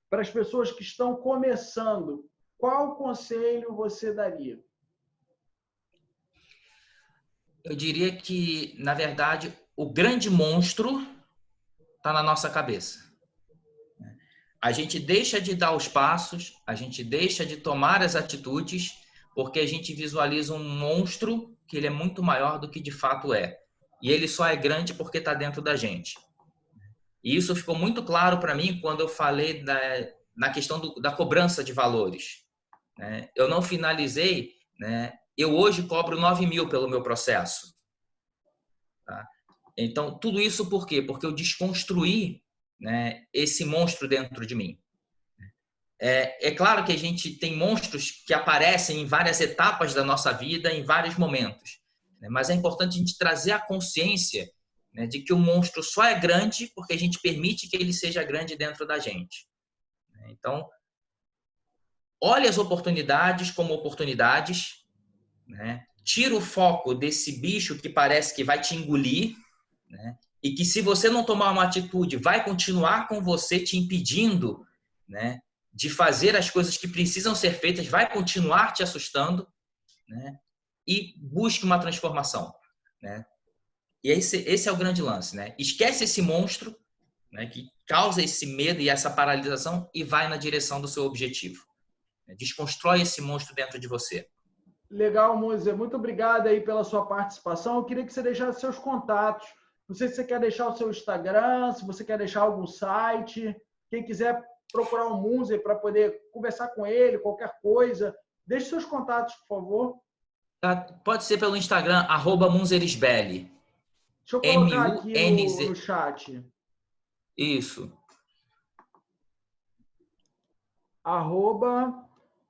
para as pessoas que estão começando, qual conselho você daria? Eu diria que, na verdade, o grande monstro está na nossa cabeça. A gente deixa de dar os passos, a gente deixa de tomar as atitudes, porque a gente visualiza um monstro que ele é muito maior do que de fato é. E ele só é grande porque está dentro da gente. E isso ficou muito claro para mim quando eu falei na questão da cobrança de valores, né? Eu não finalizei, né? Eu hoje cobro 9.000 pelo meu processo. Tá? Então, tudo isso por quê? Porque eu desconstruí, né, esse monstro dentro de mim. É claro que a gente tem monstros que aparecem em várias etapas da nossa vida, em vários momentos. Né? Mas é importante a gente trazer a consciência, né, de que o monstro só é grande porque a gente permite que ele seja grande dentro da gente. Então, olhe as oportunidades como oportunidades, né? Tira o foco desse bicho que parece que vai te engolir, né? E que, se você não tomar uma atitude, vai continuar com você te impedindo, né, de fazer as coisas que precisam ser feitas, vai continuar te assustando, né? E busque uma transformação, né? E esse é o grande lance, né? Esquece esse monstro, né, que causa esse medo e essa paralisação e vai na direção do seu objetivo. Desconstrói esse monstro dentro de você. Legal, Moser. Muito obrigado aí pela sua participação. Eu queria que você deixasse seus contatos. Não sei se você quer deixar o seu Instagram, se você quer deixar algum site. Quem quiser procurar o Moser para poder conversar com ele, qualquer coisa, deixe seus contatos, por favor. Tá? Pode ser pelo Instagram, @munzerisbelli. Deixa eu colocar aqui MUNZ. no chat. Isso.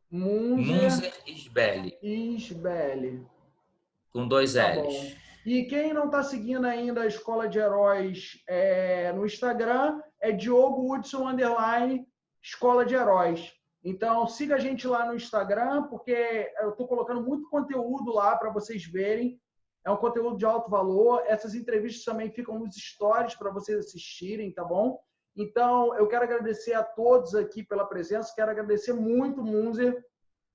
@munzerisbelli. Com 2 Tá L's. bom. E quem não está seguindo ainda a Escola de Heróis no Instagram é Diogo Hudson _ Escola de Heróis. Então, siga a gente lá no Instagram, porque eu estou colocando muito conteúdo lá para vocês verem. É um conteúdo de alto valor. Essas entrevistas também ficam nos stories para vocês assistirem, tá bom? Então, eu quero agradecer a todos aqui pela presença. Quero agradecer muito, Munzer,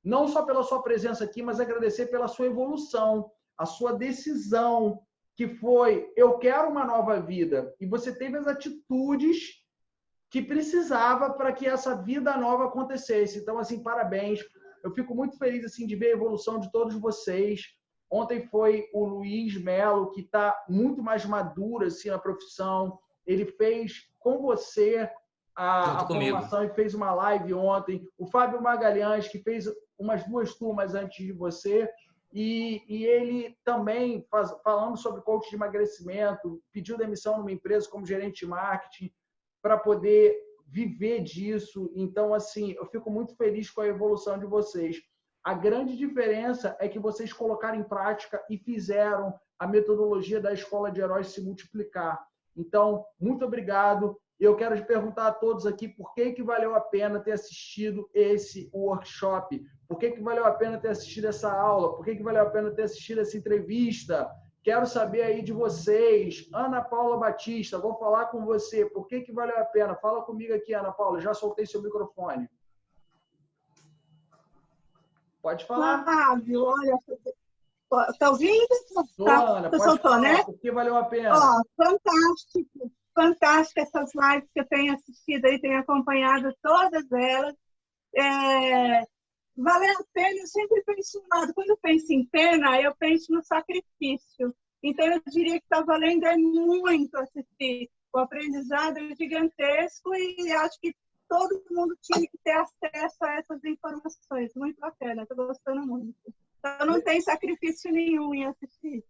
não só pela sua presença aqui, mas agradecer pela sua evolução, a sua decisão, que foi: eu quero uma nova vida. E você teve as atitudes que precisava para que essa vida nova acontecesse. Então, assim, parabéns. Eu fico muito feliz assim de ver a evolução de todos vocês. Ontem foi o Luiz Melo, que está muito mais maduro assim, na profissão. Ele fez com você a formação e fez uma live ontem. O Fábio Magalhães, que fez umas 2 turmas antes de você. E ele também, falando sobre coach de emagrecimento, pediu demissão numa empresa como gerente de marketing para poder viver disso. Então, assim, eu fico muito feliz com a evolução de vocês. A grande diferença é que vocês colocaram em prática e fizeram a metodologia da Escola de Heróis se multiplicar. Então, muito obrigado. Eu quero te perguntar a todos aqui por que valeu a pena ter assistido esse workshop, por que valeu a pena ter assistido essa aula, por que valeu a pena ter assistido essa entrevista. Quero saber aí de vocês. Ana Paula Batista, vou falar com você. Por que valeu a pena? Fala comigo aqui, Ana Paula. Já soltei seu microfone. Pode falar. Flávio, olha, tá ouvindo? Ana, pode soltou, falar. Né? Por que valeu a pena? Ó, fantástico. Fantástico essas lives que eu tenho assistido aí, tenho acompanhado todas elas. Valeu a pena, eu sempre penso no lado. Quando eu penso em pena, eu penso no sacrifício. Então, eu diria que está valendo muito assistir. O aprendizado é gigantesco e acho que todo mundo tinha que ter acesso a essas informações. Muito bacana, estou gostando muito. Então, não tem sacrifício nenhum em assistir.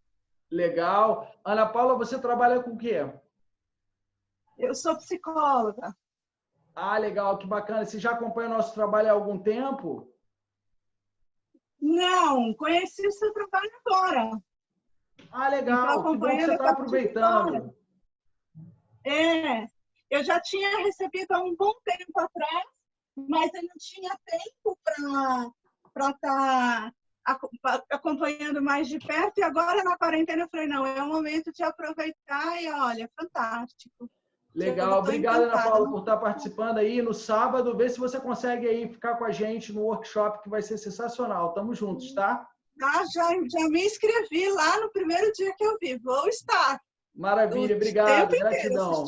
Legal. Ana Paula, você trabalha com o quê? Eu sou psicóloga. Ah, legal, que bacana. Você já acompanha o nosso trabalho há algum tempo? Não, conheci o seu trabalho agora. Ah, legal. Que bom que você está aproveitando. Eu já tinha recebido há um bom tempo atrás, mas eu não tinha tempo para estar acompanhando mais de perto. E agora, na quarentena, eu falei, não, é o momento de aproveitar e, olha, fantástico. Legal, obrigado, Ana Paula, por estar participando aí no sábado. Vê se você consegue aí ficar com a gente no workshop, que vai ser sensacional. Tamo juntos, tá? Já me inscrevi lá no primeiro dia que eu vi. Vou estar. Maravilha, obrigado, gratidão.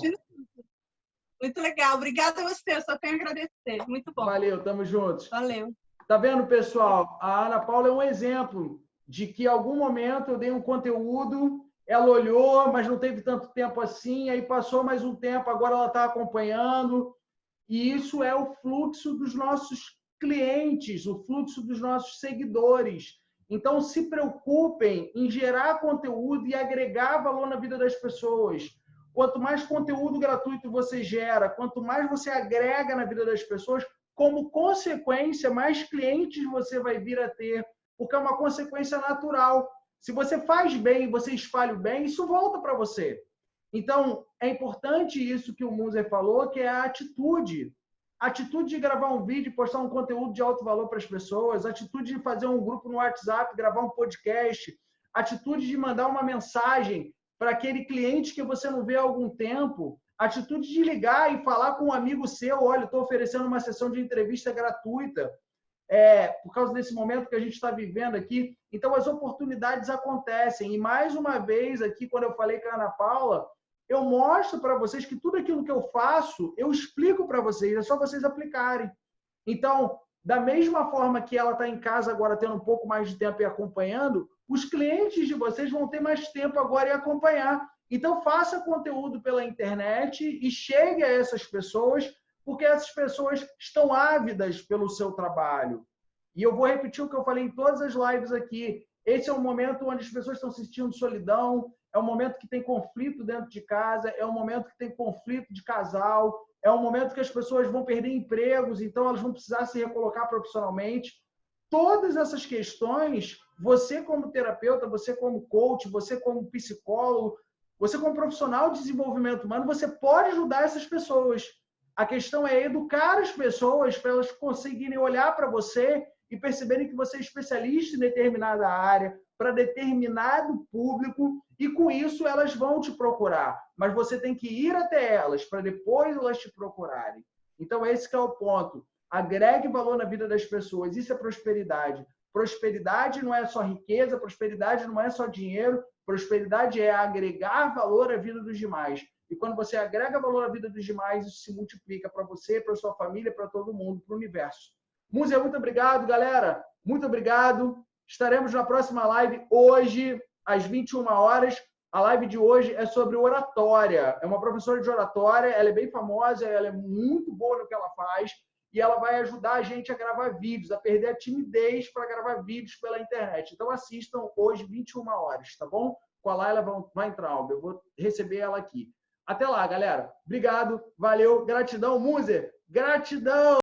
Muito legal, obrigada a você, eu só tenho a agradecer. Muito bom. Valeu, tamo juntos. Valeu. Tá vendo, pessoal? A Ana Paula é um exemplo de que em algum momento eu dei um conteúdo, ela olhou, mas não teve tanto tempo assim, aí passou mais um tempo, agora ela está acompanhando. E isso é o fluxo dos nossos clientes, o fluxo dos nossos seguidores. Então, se preocupem em gerar conteúdo e agregar valor na vida das pessoas. Quanto mais conteúdo gratuito você gera, quanto mais você agrega na vida das pessoas, como consequência, mais clientes você vai vir a ter, porque é uma consequência natural. Se você faz bem, você espalha o bem, isso volta para você. Então, é importante isso que o Munzer falou, que é a atitude. A atitude de gravar um vídeo, postar um conteúdo de alto valor para as pessoas, a atitude de fazer um grupo no WhatsApp, gravar um podcast, a atitude de mandar uma mensagem para aquele cliente que você não vê há algum tempo, a atitude de ligar e falar com um amigo seu, olha, estou oferecendo uma sessão de entrevista gratuita, por causa desse momento que a gente está vivendo aqui. Então, as oportunidades acontecem. E, mais uma vez, aqui, quando eu falei com a Ana Paula, eu mostro para vocês que tudo aquilo que eu faço, eu explico para vocês, é só vocês aplicarem. Então, da mesma forma que ela está em casa agora tendo um pouco mais de tempo e acompanhando, os clientes de vocês vão ter mais tempo agora e acompanhar. Então, faça conteúdo pela internet e chegue a essas pessoas, porque essas pessoas estão ávidas pelo seu trabalho. E eu vou repetir o que eu falei em todas as lives aqui. Esse é um momento onde as pessoas estão sentindo solidão, é um momento que tem conflito dentro de casa, é um momento que tem conflito de casal, é um momento que as pessoas vão perder empregos, então elas vão precisar se recolocar profissionalmente. Todas essas questões, você como terapeuta, você como coach, você como psicólogo, você como profissional de desenvolvimento humano, você pode ajudar essas pessoas. A questão é educar as pessoas para elas conseguirem olhar para você e perceberem que você é especialista em determinada área, para determinado público, e com isso elas vão te procurar. Mas você tem que ir até elas, para depois elas te procurarem. Então, esse que é o ponto. Agregue valor na vida das pessoas. Isso é prosperidade. Prosperidade não é só riqueza, prosperidade não é só dinheiro, prosperidade é agregar valor à vida dos demais. E quando você agrega valor à vida dos demais, isso se multiplica para você, para sua família, para todo mundo, para o universo. Múzia, muito obrigado, galera. Muito obrigado. Estaremos na próxima live hoje, às 21 horas. A live de hoje é sobre oratória. É uma professora de oratória, ela é bem famosa, ela é muito boa no que ela faz e ela vai ajudar a gente a gravar vídeos, a perder a timidez para gravar vídeos pela internet. Então assistam hoje, 21 horas, tá bom? Com a Laila Weintraub. Eu vou receber ela aqui. Até lá, galera. Obrigado, valeu, gratidão, Múzia. Gratidão!